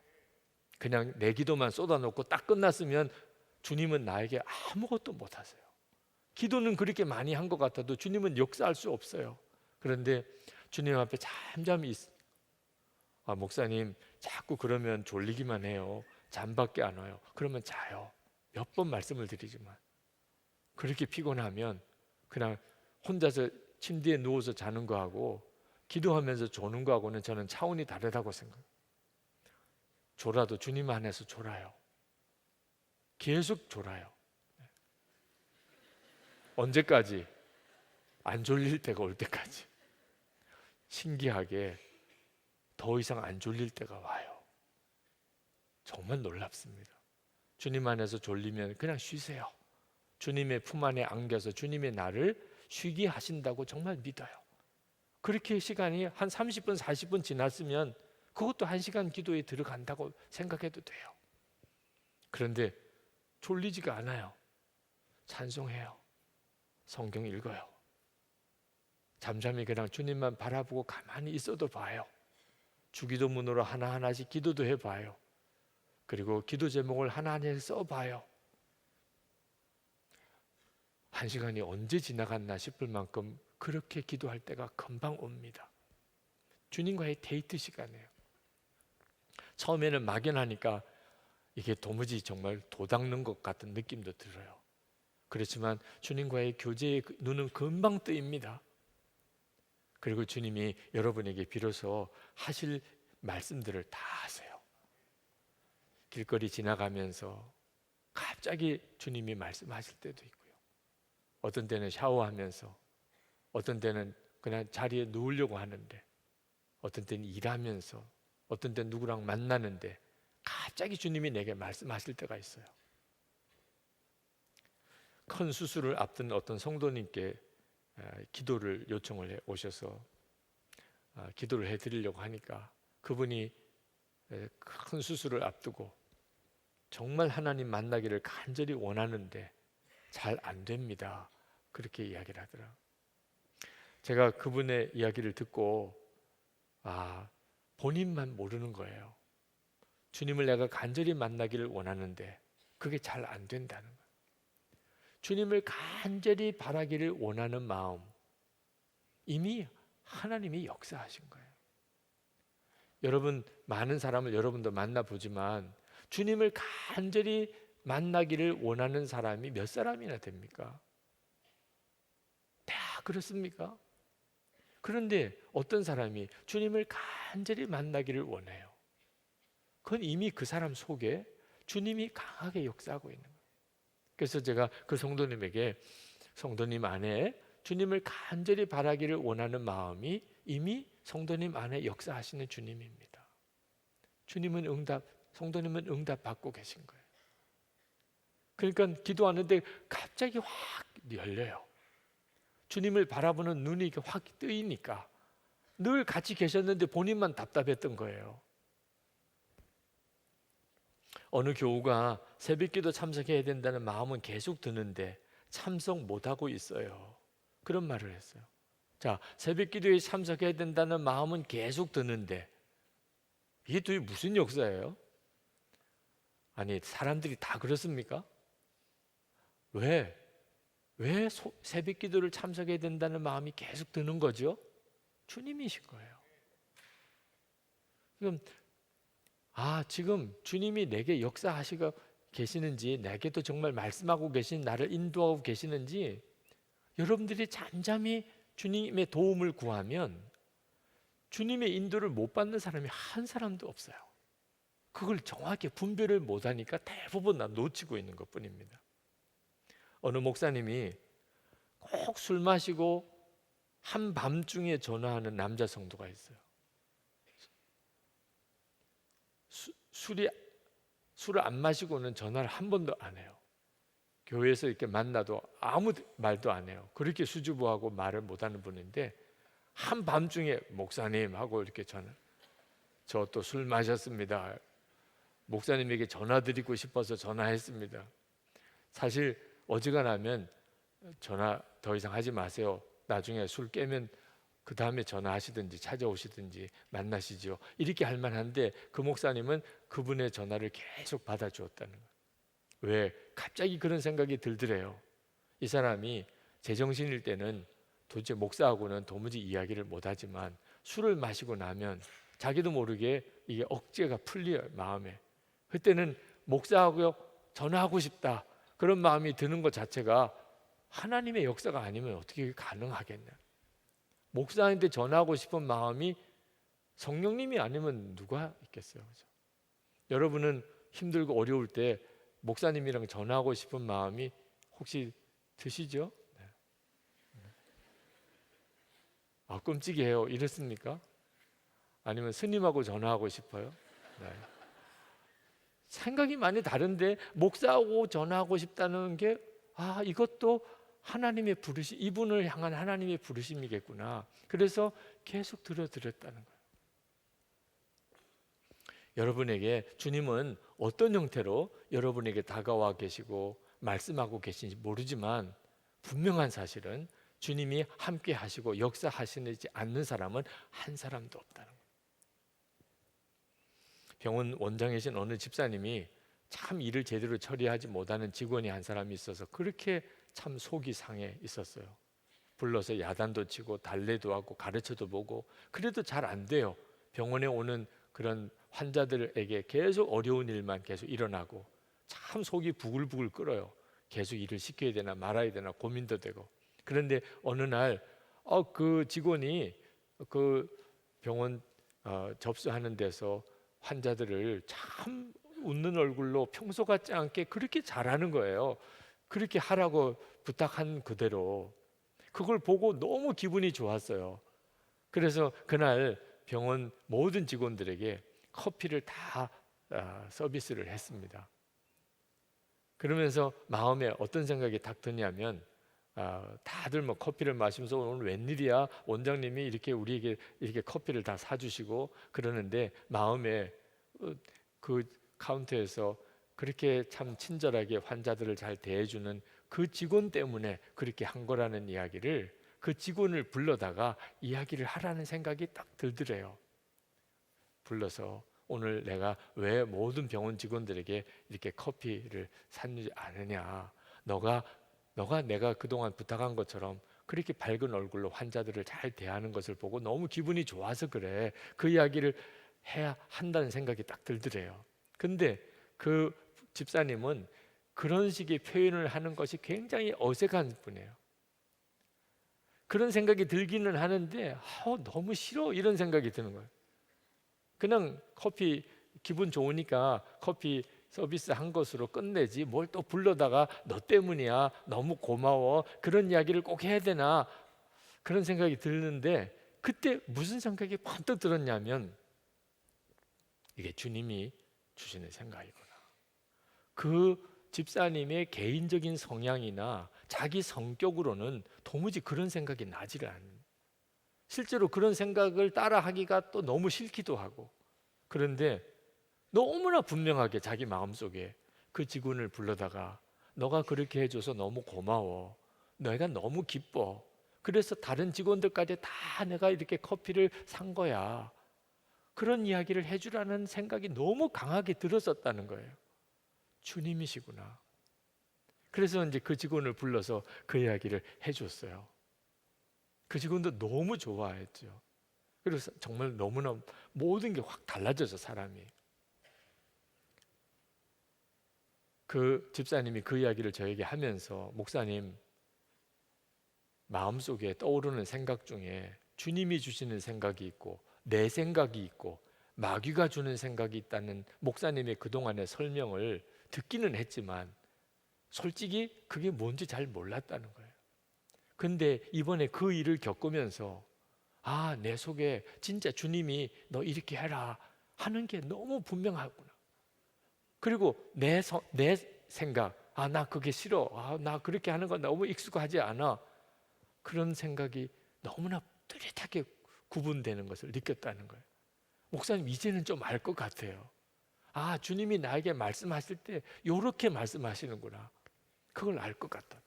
그냥 내 기도만 쏟아놓고 딱 끝났으면 주님은 나에게 아무것도 못 하세요. 기도는 그렇게 많이 한 것 같아도 주님은 역사할 수 없어요. 그런데 주님 앞에 잠잠히 목사님 자꾸 그러면 졸리기만 해요. 잠밖에 안 와요. 그러면 자요. 몇 번 말씀을 드리지만 그렇게 피곤하면 그냥 혼자서 침대에 누워서 자는 거하고 기도하면서 조는 거하고는 저는 차원이 다르다고 생각해요. 졸아도 주님 안에서 졸아요. 계속 졸아요. 언제까지? 안 졸릴 때가 올 때까지. 신기하게 더 이상 안 졸릴 때가 와요. 정말 놀랍습니다. 주님 안에서 졸리면 그냥 쉬세요. 주님의 품 안에 안겨서 주님의 나를 쉬게 하신다고 정말 믿어요. 그렇게 시간이 한 30분, 40분 지났으면 그것도 1시간 기도에 들어간다고 생각해도 돼요. 그런데 졸리지가 않아요. 찬송해요. 성경 읽어요. 잠잠히 그냥 주님만 바라보고 가만히 있어도 봐요. 주기도문으로 하나하나씩 기도도 해봐요. 그리고 기도 제목을 하나하나 써봐요. 1시간이 언제 지나갔나 싶을 만큼 그렇게 기도할 때가 금방 옵니다. 주님과의 데이트 시간이에요. 처음에는 막연하니까 이게 도무지 정말 도닦는 것 같은 느낌도 들어요. 그렇지만 주님과의 교제의 눈은 금방 뜨입니다. 그리고 주님이 여러분에게 비로소 하실 말씀들을 다 하세요. 길거리 지나가면서 갑자기 주님이 말씀하실 때도 있고요. 어떤 때는 샤워하면서, 어떤 때는 그냥 자리에 누우려고 하는데, 어떤 때는 일하면서, 어떤 때는 누구랑 만나는데 갑자기 주님이 내게 말씀하실 때가 있어요. 큰 수술을 앞둔 어떤 성도님께 기도를 요청을 해 오셔서 기도를 해드리려고 하니까 그분이 큰 수술을 앞두고 정말 하나님 만나기를 간절히 원하는데 잘 안 됩니다. 그렇게 이야기를 하더라. 제가 그분의 이야기를 듣고 본인만 모르는 거예요. 주님을 내가 간절히 만나기를 원하는데 그게 잘 안 된다는 거예요. 주님을 간절히 바라기를 원하는 마음, 이미 하나님이 역사하신 거예요. 여러분, 많은 사람을 여러분도 만나보지만 주님을 간절히 만나기를 원하는 사람이 몇 사람이나 됩니까? 다 그렇습니까? 그런데 어떤 사람이 주님을 간절히 만나기를 원해요. 그건 이미 그 사람 속에 주님이 강하게 역사하고 있는 거예요. 그래서 제가 그 성도님에게 성도님 안에 주님을 간절히 바라기를 원하는 마음이 이미 성도님 안에 역사하시는 주님입니다. 성도님은 응답 받고 계신 거예요. 그러니까 기도하는데 갑자기 확 열려요. 주님을 바라보는 눈이 이렇게 확 뜨이니까 늘 같이 계셨는데 본인만 답답했던 거예요. 어느 교우가 새벽기도 참석해야 된다는 마음은 계속 드는데 참석 못하고 있어요. 그런 말을 했어요. 자, 새벽기도에 참석해야 된다는 마음은 계속 드는데 이게 도대체 무슨 역사예요? 아니, 사람들이 다 그렇습니까? 왜 새벽기도를 참석해야 된다는 마음이 계속 드는 거죠? 주님이신 거예요. 그럼 지금 주님이 내게 역사하시고 계시는지, 내게도 정말 말씀하고 계신, 나를 인도하고 계시는지 여러분들이 잠잠히 주님의 도움을 구하면 주님의 인도를 못 받는 사람이 한 사람도 없어요. 그걸 정확히 분별을 못하니까 대부분 다 놓치고 있는 것뿐입니다. 어느 목사님이 꼭 술 마시고 한밤중에 전화하는 남자 성도가 있어요. 술을 안 마시고는 전화를 한 번도 안 해요. 교회에서 이렇게 만나도 아무 말도 안 해요. 그렇게 수줍어하고 말을 못하는 분인데 한밤중에 목사님 하고 이렇게 저 또 술 마셨습니다. 목사님에게 전화드리고 싶어서 전화했습니다. 사실 어지간하면 전화 더 이상 하지 마세요. 나중에 술 깨면 그 다음에 전화하시든지 찾아오시든지 만나시죠. 이렇게 할 만한데 그 목사님은 그분의 전화를 계속 받아주었다는 거예요. 왜? 갑자기 그런 생각이 들더래요. 이 사람이 제정신일 때는 도대체 목사하고는 도무지 이야기를 못하지만 술을 마시고 나면 자기도 모르게 이게 억제가 풀려요, 마음에. 그때는 목사하고 전화하고 싶다 그런 마음이 드는 것 자체가 하나님의 역사가 아니면 어떻게 가능하겠냐. 목사한테 전화하고 싶은 마음이 성령님이 아니면 누가 있겠어요, 그죠? 여러분은 힘들고 어려울 때 목사님이랑 전화하고 싶은 마음이 혹시 드시죠? 네. 아, 끔찍해요. 이렇습니까? 아니면 스님하고 전화하고 싶어요? 네. 생각이 많이 다른데 목사하고 전화하고 싶다는 게 이것도 하나님의 부르심, 이분을 향한 하나님의 부르심이겠구나. 그래서 계속 들어드렸다는 거예요. 여러분에게 주님은 어떤 형태로 여러분에게 다가와 계시고 말씀하고 계신지 모르지만 분명한 사실은 주님이 함께 하시고 역사하시지 않는 사람은 한 사람도 없다는 거예요. 병원 원장이신 어느 집사님이 참 일을 제대로 처리하지 못하는 직원이 한 사람이 있어서 그렇게 참 속이 상해 있었어요. 불러서 야단도 치고 달래도 하고 가르쳐도 보고 그래도 잘 안 돼요. 병원에 오는 그런 환자들에게 계속 어려운 일만 계속 일어나고 참 속이 부글부글 끓어요. 계속 일을 시켜야 되나 말아야 되나 고민도 되고. 그런데 어느 날 그 직원이 그 병원 접수하는 데서 환자들을 참 웃는 얼굴로 평소 같지 않게 그렇게 잘하는 거예요. 그렇게 하라고 부탁한 그대로. 그걸 보고 너무 기분이 좋았어요. 그래서 그날 병원 모든 직원들에게 커피를 다 서비스를 했습니다. 그러면서 마음에 어떤 생각이 딱 드냐면 다들 뭐 커피를 마시면서 오늘 웬일이야, 원장님이 이렇게 우리에게 이렇게 커피를 다 사주시고 그러는데 마음에 그 카운터에서 그렇게 참 친절하게 환자들을 잘 대해주는 그 직원 때문에 그렇게 한 거라는 이야기를 그 직원을 불러다가 이야기를 하라는 생각이 딱 들더래요. 불러서 오늘 내가 왜 모든 병원 직원들에게 이렇게 커피를 샀지 않느냐, 너가 내가 그동안 부탁한 것처럼 그렇게 밝은 얼굴로 환자들을 잘 대하는 것을 보고 너무 기분이 좋아서 그래. 그 이야기를 해야 한다는 생각이 딱 들더래요. 근데 그 집사님은 그런 식의 표현을 하는 것이 굉장히 어색한 분이에요. 그런 생각이 들기는 하는데 너무 싫어 이런 생각이 드는 거예요. 그냥 커피 기분 좋으니까 커피 서비스 한 것으로 끝내지 뭘 또 불러다가 너 때문이야 너무 고마워 그런 이야기를 꼭 해야 되나 그런 생각이 드는데 그때 무슨 생각이 번뜩 들었냐면 이게 주님이 주시는 생각이구나. 그 집사님의 개인적인 성향이나 자기 성격으로는 도무지 그런 생각이 나지를 않는, 실제로 그런 생각을 따라하기가 또 너무 싫기도 하고, 그런데 너무나 분명하게 자기 마음속에 그 직원을 불러다가 너가 그렇게 해줘서 너무 고마워, 내가 너무 기뻐, 그래서 다른 직원들까지 다 내가 이렇게 커피를 산 거야, 그런 이야기를 해주라는 생각이 너무 강하게 들었었다는 거예요. 주님이시구나. 그래서 이제 그 직원을 불러서 그 이야기를 해줬어요. 그 직원도 너무 좋아했죠. 그래서 정말 너무나 모든 게 확 달라져서 사람이. 그 집사님이 그 이야기를 저에게 하면서 목사님, 마음속에 떠오르는 생각 중에 주님이 주시는 생각이 있고 내 생각이 있고 마귀가 주는 생각이 있다는 목사님의 그동안의 설명을 듣기는 했지만 솔직히 그게 뭔지 잘 몰랐다는 거예요. 근데 이번에 그 일을 겪으면서 내 속에 진짜 주님이 너 이렇게 해라 하는 게 너무 분명하구나. 그리고 내 생각, 나 그게 싫어, 나 그렇게 하는 거 너무 익숙하지 않아, 그런 생각이 너무나 뚜렷하게 구분되는 것을 느꼈다는 거예요. 목사님 이제는 좀 알 것 같아요. 주님이 나에게 말씀하실 때 이렇게 말씀하시는구나, 그걸 알 것 같다.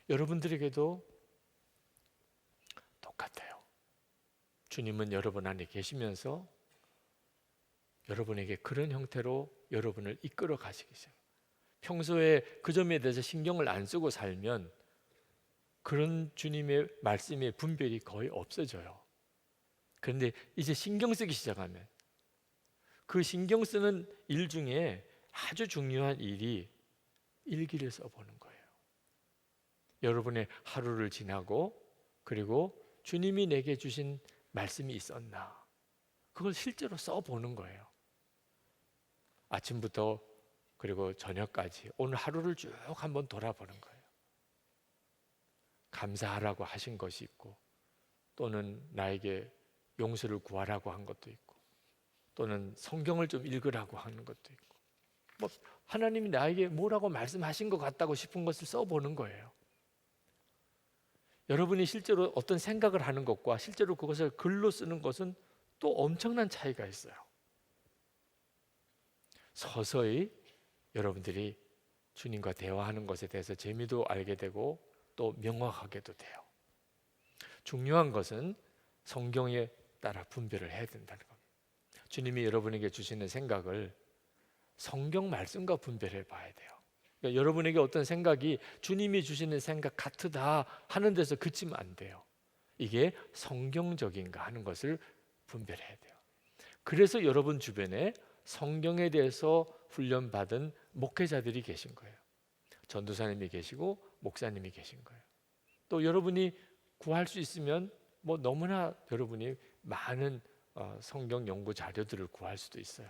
여러분들에게도 똑같아요. 주님은 여러분 안에 계시면서 여러분에게 그런 형태로 여러분을 이끌어 가시기 시작해요. 평소에 그 점에 대해서 신경을 안 쓰고 살면 그런 주님의 말씀의 분별이 거의 없어져요. 그런데 이제 신경 쓰기 시작하면 그 신경 쓰는 일 중에 아주 중요한 일이 일기를 써보는 거예요. 여러분의 하루를 지나고 그리고 주님이 내게 주신 말씀이 있었나, 그걸 실제로 써보는 거예요. 아침부터 그리고 저녁까지 오늘 하루를 쭉 한번 돌아보는 거예요. 감사하라고 하신 것이 있고, 또는 나에게 용서를 구하라고 한 것도 있고, 또는 성경을 좀 읽으라고 하는 것도 있고, 뭐 하나님이 나에게 뭐라고 말씀하신 것 같다고 싶은 것을 써보는 거예요. 여러분이 실제로 어떤 생각을 하는 것과 실제로 그것을 글로 쓰는 것은 또 엄청난 차이가 있어요. 서서히 여러분들이 주님과 대화하는 것에 대해서 재미도 알게 되고 또 명확하게도 돼요. 중요한 것은 성경에 따라 분별을 해야 된다는 겁니다. 주님이 여러분에게 주시는 생각을 성경 말씀과 분별해 봐야 돼요. 그러니까 여러분에게 어떤 생각이 주님이 주시는 생각 같으다 하는 데서 그치면 안 돼요. 이게 성경적인가 하는 것을 분별해야 돼요. 그래서 여러분 주변에 성경에 대해서 훈련받은 목회자들이 계신 거예요. 전도사님이 계시고 목사님이 계신 거예요. 또 여러분이 구할 수 있으면 뭐 너무나 여러분이 많은 성경 연구 자료들을 구할 수도 있어요.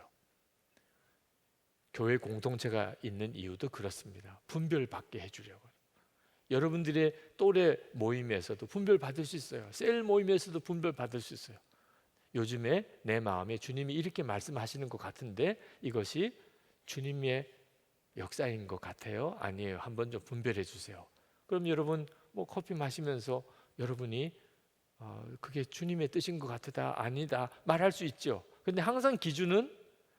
교회 공동체가 있는 이유도 그렇습니다. 분별받게 해주려고. 여러분들의 또래 모임에서도 분별받을 수 있어요. 셀 모임에서도 분별받을 수 있어요. 요즘에 내 마음에 주님이 이렇게 말씀하시는 것 같은데 이것이 주님의 역사인 것 같아요? 아니에요? 한번 좀 분별해 주세요. 그럼 여러분 뭐 커피 마시면서 여러분이 그게 주님의 뜻인 것 같다, 아니다 말할 수 있죠. 근데 항상 기준은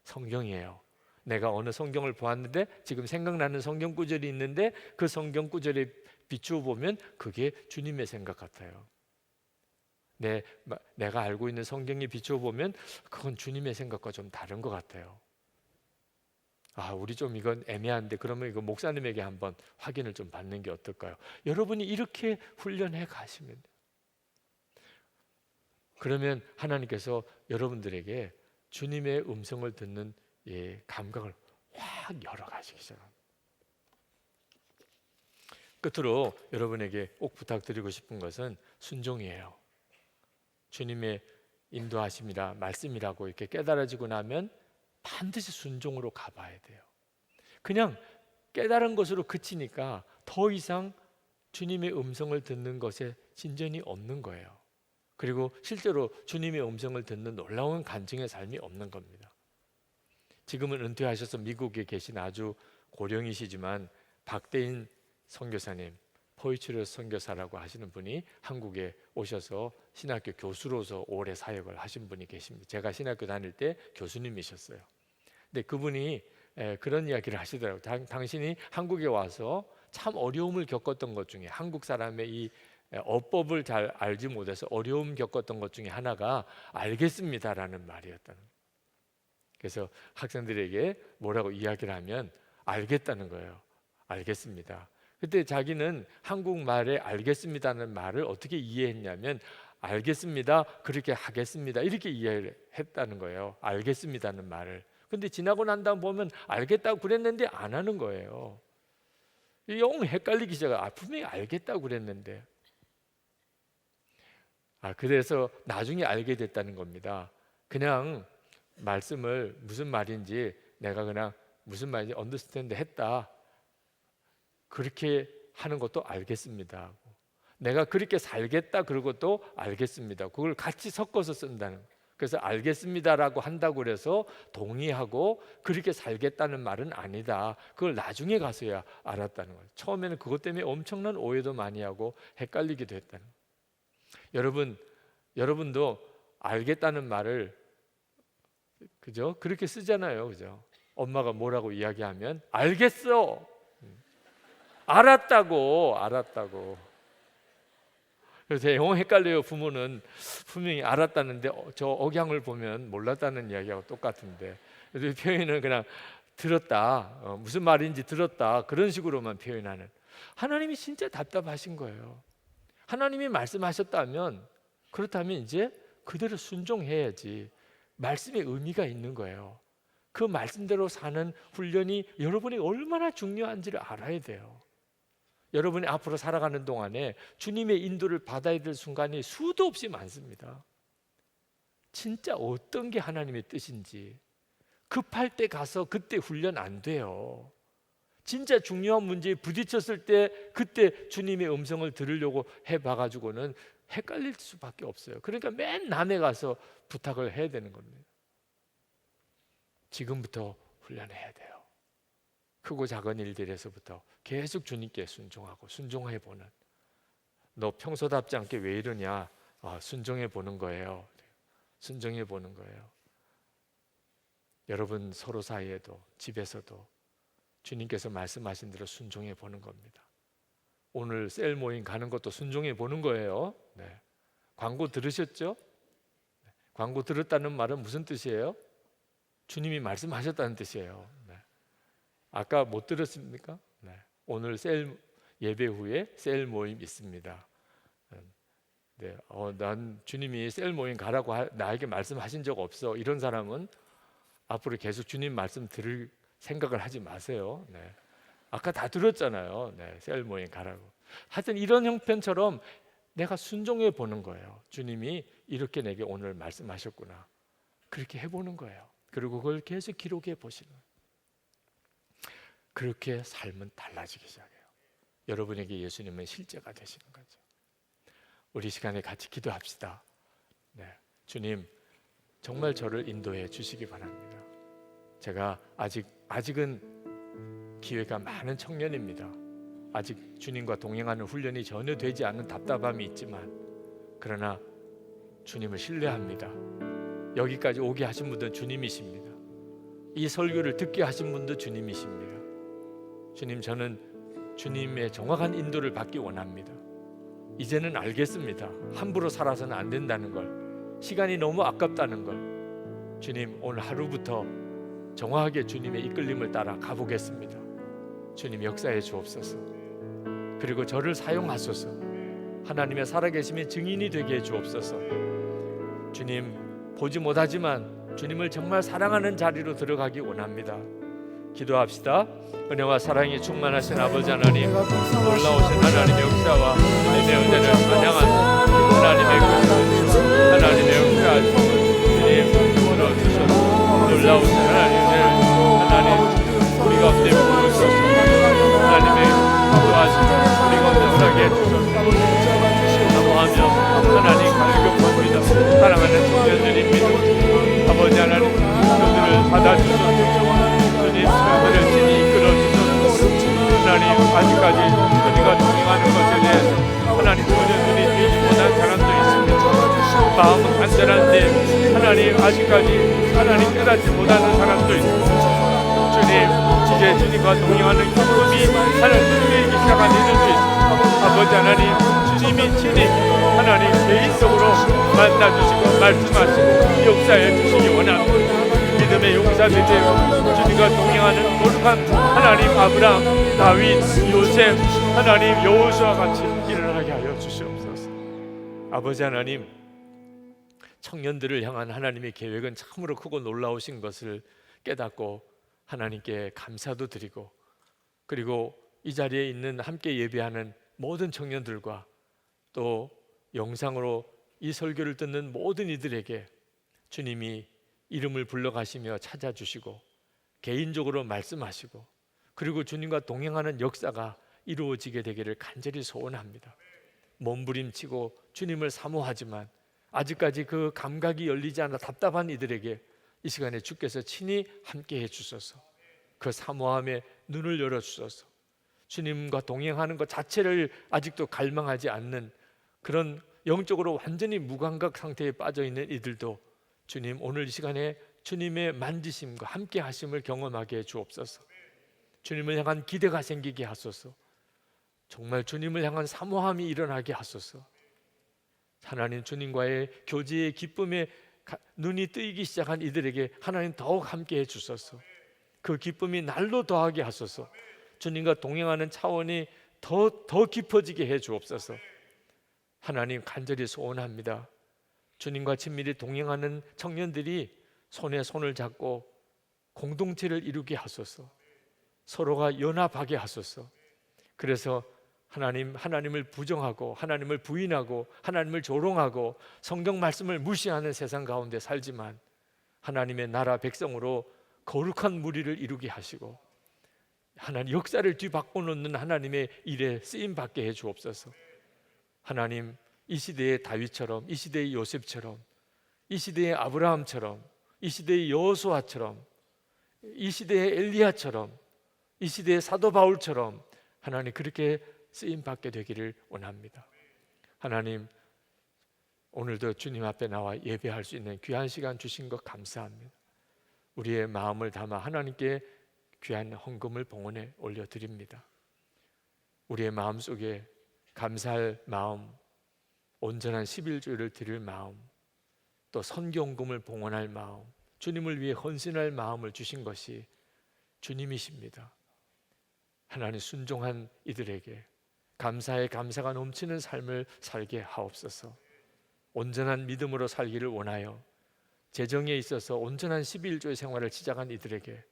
성경이에요. 내가 어느 성경을 보았는데 지금 생각나는 성경 구절이 있는데 그 성경 구절에 비추어 보면 그게 주님의 생각 같아요. 내가 알고 있는 성경에 비추어 보면 그건 주님의 생각과 좀 다른 것 같아요. 우리 좀 이건 애매한데 그러면 이거 목사님에게 한번 확인을 좀 받는 게 어떨까요? 여러분이 이렇게 훈련해 가시면 돼요. 그러면 하나님께서 여러분들에게 주님의 음성을 듣는 감각을 확 열어가시기 시작합니다. 끝으로 여러분에게 꼭 부탁드리고 싶은 것은 순종이에요. 주님의 인도하심이라 말씀이라고 이렇게 깨달아지고 나면 반드시 순종으로 가봐야 돼요. 그냥 깨달은 것으로 그치니까 더 이상 주님의 음성을 듣는 것에 진전이 없는 거예요. 그리고 실제로 주님의 음성을 듣는 놀라운 간증의 삶이 없는 겁니다. 지금은 은퇴하셔서 미국에 계신 아주 고령이시지만 박대인 선교사님, 포이츠르 선교사라고 하시는 분이 한국에 오셔서 신학교 교수로서 오래 사역을 하신 분이 계십니다. 제가 신학교 다닐 때 교수님이셨어요. 근데 그분이 그런 이야기를 하시더라고요. 당신이 한국에 와서 참 어려움을 겪었던 것 중에, 한국 사람의 이 어법을 잘 알지 못해서 어려움 겪었던 것 중에 하나가 알겠습니다라는 말이었다는 거예요. 그래서 학생들에게 뭐라고 이야기를 하면 알겠다는 거예요. 알겠습니다. 그때 자기는 한국말에 알겠습니다는 말을 어떻게 이해했냐면 알겠습니다, 그렇게 하겠습니다 이렇게 이해를 했다는 거예요. 알겠습니다는 말을. 근데 지나고 난 다음 보면 알겠다고 그랬는데 안 하는 거예요. 영 헷갈리기 시작해요. 분명히 알겠다고 그랬는데. 그래서 나중에 알게 됐다는 겁니다. 그냥 말씀을 무슨 말인지 내가 그냥 무슨 말인지 언더스탠드 했다, 그렇게 하는 것도 알겠습니다. 내가 그렇게 살겠다 그러고 또 알겠습니다. 그걸 같이 섞어서 쓴다는 거예요. 그래서 알겠습니다라고 한다고 그래서 동의하고 그렇게 살겠다는 말은 아니다. 그걸 나중에 가서야 알았다는 거예요. 처음에는 그것 때문에 엄청난 오해도 많이 하고 헷갈리기도 했다는 거예요. 여러분도 알겠다는 말을 그죠? 그렇게 쓰잖아요. 그죠? 엄마가 뭐라고 이야기하면 알겠어. 알았다고. 그래서 영어 헷갈려요. 부모는 분명히 알았다는데 저 억양을 보면 몰랐다는 이야기하고 똑같은데, 그래서 표현은 그냥 들었다, 무슨 말인지 들었다, 그런 식으로만 표현하는. 하나님이 진짜 답답하신 거예요. 하나님이 말씀하셨다면 그렇다면 이제 그대로 순종해야지 말씀의 의미가 있는 거예요. 그 말씀대로 사는 훈련이 여러분이 얼마나 중요한지를 알아야 돼요. 여러분이 앞으로 살아가는 동안에 주님의 인도를 받아야 될 순간이 수도 없이 많습니다. 진짜 어떤 게 하나님의 뜻인지 급할 때 가서 그때 훈련 안 돼요. 진짜 중요한 문제에 부딪혔을 때 그때 주님의 음성을 들으려고 해봐가지고는 헷갈릴 수밖에 없어요. 그러니까 맨 남에 가서 부탁을 해야 되는 겁니다. 지금부터 훈련해야 돼요. 크고 작은 일들에서부터 계속 주님께 순종하고 순종해 보는. 너 평소답지 않게 왜 이러냐? 순종해 보는 거예요. 순종해 보는 거예요. 여러분 서로 사이에도 집에서도 주님께서 말씀하신 대로 순종해 보는 겁니다. 오늘 셀 모임 가는 것도 순종해 보는 거예요. 네. 광고 들으셨죠? 네. 광고 들었다는 말은 무슨 뜻이에요? 주님이 말씀하셨다는 뜻이에요. 네. 아까 못 들었습니까? 네. 오늘 셀 예배 후에 셀 모임 있습니다. 네. 난 주님이 셀 모임 가라고 나에게 말씀하신 적 없어. 이런 사람은 앞으로 계속 주님 말씀 들을 생각을 하지 마세요. 네. 아까 다 들었잖아요. 네. 셀 모임 가라고. 하여튼 이런 형편처럼 내가 순종해 보는 거예요. 주님이 이렇게 내게 오늘 말씀하셨구나. 그렇게 해보는 거예요. 그리고 그걸 계속 기록해 보시는 거예요. 그렇게 삶은 달라지기 시작해요. 여러분에게 예수님은 실제가 되시는 거죠. 우리 시간에 같이 기도합시다. 네. 주님, 정말 저를 인도해 주시기 바랍니다. 제가 아직은 기회가 많은 청년입니다. 아직 주님과 동행하는 훈련이 전혀 되지 않은 답답함이 있지만, 그러나 주님을 신뢰합니다. 여기까지 오게 하신 분도 주님이십니다. 이 설교를 듣게 하신 분도 주님이십니다. 주님, 저는 주님의 정확한 인도를 받기 원합니다. 이제는 알겠습니다. 함부로 살아서는 안 된다는 걸, 시간이 너무 아깝다는 걸. 주님, 오늘 하루부터 정확하게 주님의 이끌림을 따라 가보겠습니다. 주님, 역사해 주옵소서. 그리고 저를 사용하소서. 하나님의 살아계심의 증인이 되게 해 주옵소서. 주님, 보지 못하지만 주님을 정말 사랑하는 자리로 들어가기 원합니다. 기도합시다. 은혜와 사랑이 충만하신 아버지 하나님, 놀라우신 하나님의 역사와 주님의 은혜를 찬양하는 하나님의 그 하나님의 역사, 주님 불어주셔서 놀라우신 하나님의 은혜를 하나님 우리 가운데 부으셔서 하나님의 기도하시고 우리 가운데 허락해 주셔서 사모하며 하나님 감격합니다. 사랑하는 청년들입니다. 아버지 하나님, 그들을 받아주셔서 주님 그들을 친히 이끌어주셔서 하나님, 아직까지 주님과 동행하는 것에 대해서 하나님 전혀 눈이 뜨지 못한 사람도 있습니다. 마음은 간절한데 하나님 아직까지 하나님 깨닫지 못하는 사람도 있습니다. 주님, 이제 주님과 동행하는 기쁨이 하나님 주님에게 시작한 일들도 있습니다. 아버지 하나님, 주님이 친히 하나님 개인적으로 만나주시고 말씀하시고 역사해 주시기 원합니다. 믿음의 용사들이 되고 주님과 동행하는 거룩한 하나님 아브라함, 다윗, 요셉, 하나님 여호수아 같이 일어나게 하여 주시옵소서. 아버지 하나님, 청년들을 향한 하나님의 계획은 참으로 크고 놀라우신 것을 깨닫고 하나님께 감사도 드리고, 그리고 이 자리에 있는 함께 예배하는 모든 청년들과 또 영상으로 이 설교를 듣는 모든 이들에게 주님이 이름을 불러가시며 찾아주시고 개인적으로 말씀하시고 그리고 주님과 동행하는 역사가 이루어지게 되기를 간절히 소원합니다. 몸부림치고 주님을 사모하지만 아직까지 그 감각이 열리지 않아 답답한 이들에게 이 시간에 주께서 친히 함께해 주셔서 그 사모함에 눈을 열어주셔서 주님과 동행하는 것 자체를 아직도 갈망하지 않는 그런 영적으로 완전히 무감각 상태에 빠져있는 이들도 주님, 오늘 이 시간에 주님의 만지심과 함께 하심을 경험하게 해 주옵소서. 주님을 향한 기대가 생기게 하소서. 정말 주님을 향한 사모함이 일어나게 하소서. 하나님, 주님과의 교제의 기쁨에 눈이 뜨이기 시작한 이들에게 하나님 더욱 함께 해 주소서. 그 기쁨이 날로 더하게 하소서. 주님과 동행하는 차원이 더 깊어지게 해 주옵소서. 하나님, 간절히 소원합니다. 주님과 친밀히 동행하는 청년들이 손에 손을 잡고 공동체를 이루게 하소서. 서로가 연합하게 하소서. 그래서 하나님을 부정하고 하나님을 부인하고 하나님을 조롱하고 성경 말씀을 무시하는 세상 가운데 살지만 하나님의 나라 백성으로 거룩한 무리를 이루게 하시고 하나님 역사를 뒤바꿔 놓는 하나님의 일에 쓰임 받게 해 주옵소서. 하나님, 이 시대의 다윗처럼, 이 시대의 요셉처럼, 이 시대의 아브라함처럼, 이 시대의 여호수아처럼, 이 시대의 엘리야처럼, 이 시대의 사도 바울처럼 하나님 그렇게 쓰임 받게 되기를 원합니다. 하나님, 오늘도 주님 앞에 나와 예배할 수 있는 귀한 시간 주신 것 감사합니다. 우리의 마음을 담아 하나님께 귀한 헌금을 봉헌에 올려드립니다. 우리의 마음속에 감사할 마음, 온전한 11조를 드릴 마음, 또 선경금을 봉헌할 마음, 주님을 위해 헌신할 마음을 주신 것이 주님이십니다. 하나님, 순종한 이들에게 감사에 감사가 넘치는 삶을 살게 하옵소서. 온전한 믿음으로 살기를 원하여 재정에 있어서 온전한 11조의 생활을 시작한 이들에게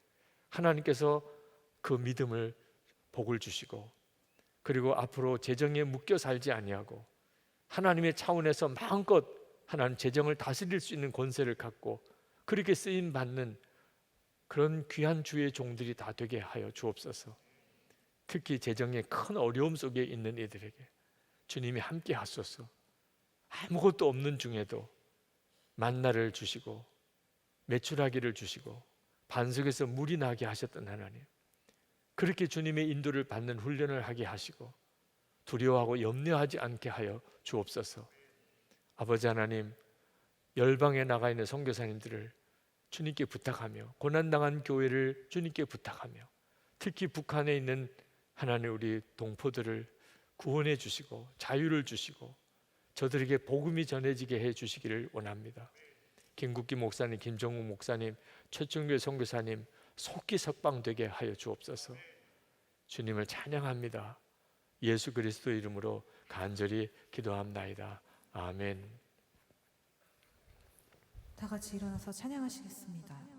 하나님께서 그 믿음을 복을 주시고, 그리고 앞으로 재정에 묶여 살지 아니하고 하나님의 차원에서 마음껏 하나님 재정을 다스릴 수 있는 권세를 갖고 그렇게 쓰임 받는 그런 귀한 주의 종들이 다 되게 하여 주옵소서. 특히 재정의 큰 어려움 속에 있는 이들에게 주님이 함께 하소서. 아무것도 없는 중에도 만나를 주시고 매출하기를 주시고 반석에서 물이 나게 하셨던 하나님, 그렇게 주님의 인도를 받는 훈련을 하게 하시고 두려워하고 염려하지 않게 하여 주옵소서. 아버지 하나님, 열방에 나가 있는 선교사님들을 주님께 부탁하며 고난당한 교회를 주님께 부탁하며 특히 북한에 있는 하나님 우리 동포들을 구원해 주시고 자유를 주시고 저들에게 복음이 전해지게 해 주시기를 원합니다. 김국기 목사님, 김정욱 목사님, 최충규 선교사님 속기 석방되게 하여 주옵소서. 주님을 찬양합니다. 예수 그리스도 이름으로 간절히 기도합나이다. 아멘. 다 같이 일어나서 찬양하시겠습니다.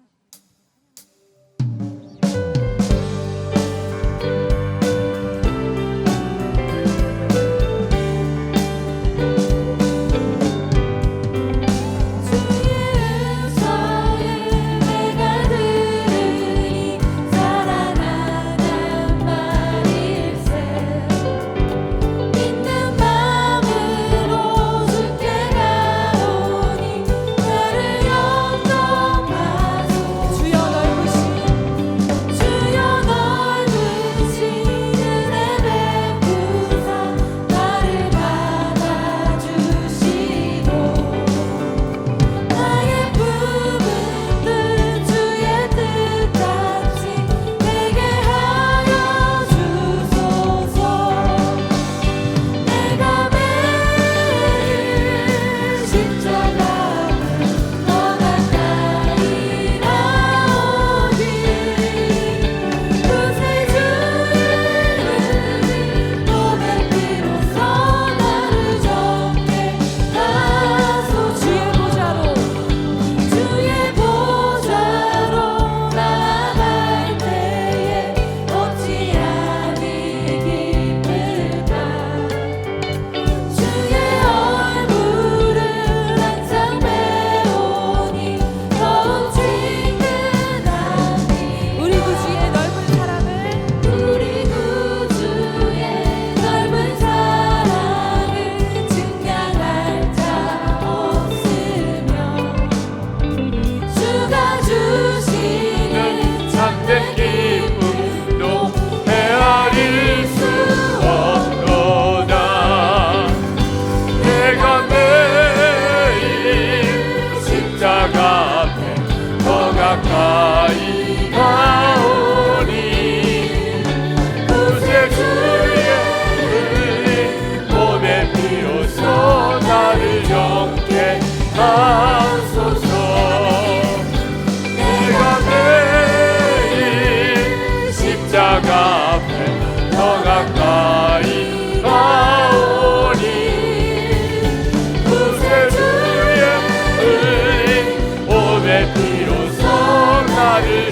비로소 나를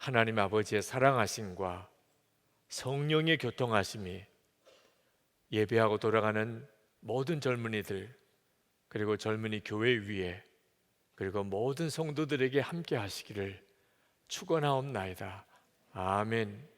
하나님 아버지의 사랑하심과 성령의 교통하심이 예배하고 돌아가는 모든 젊은이들, 그리고 젊은이 교회 위에, 그리고 모든 성도들에게 함께 하시기를 축원하옵나이다. 아멘.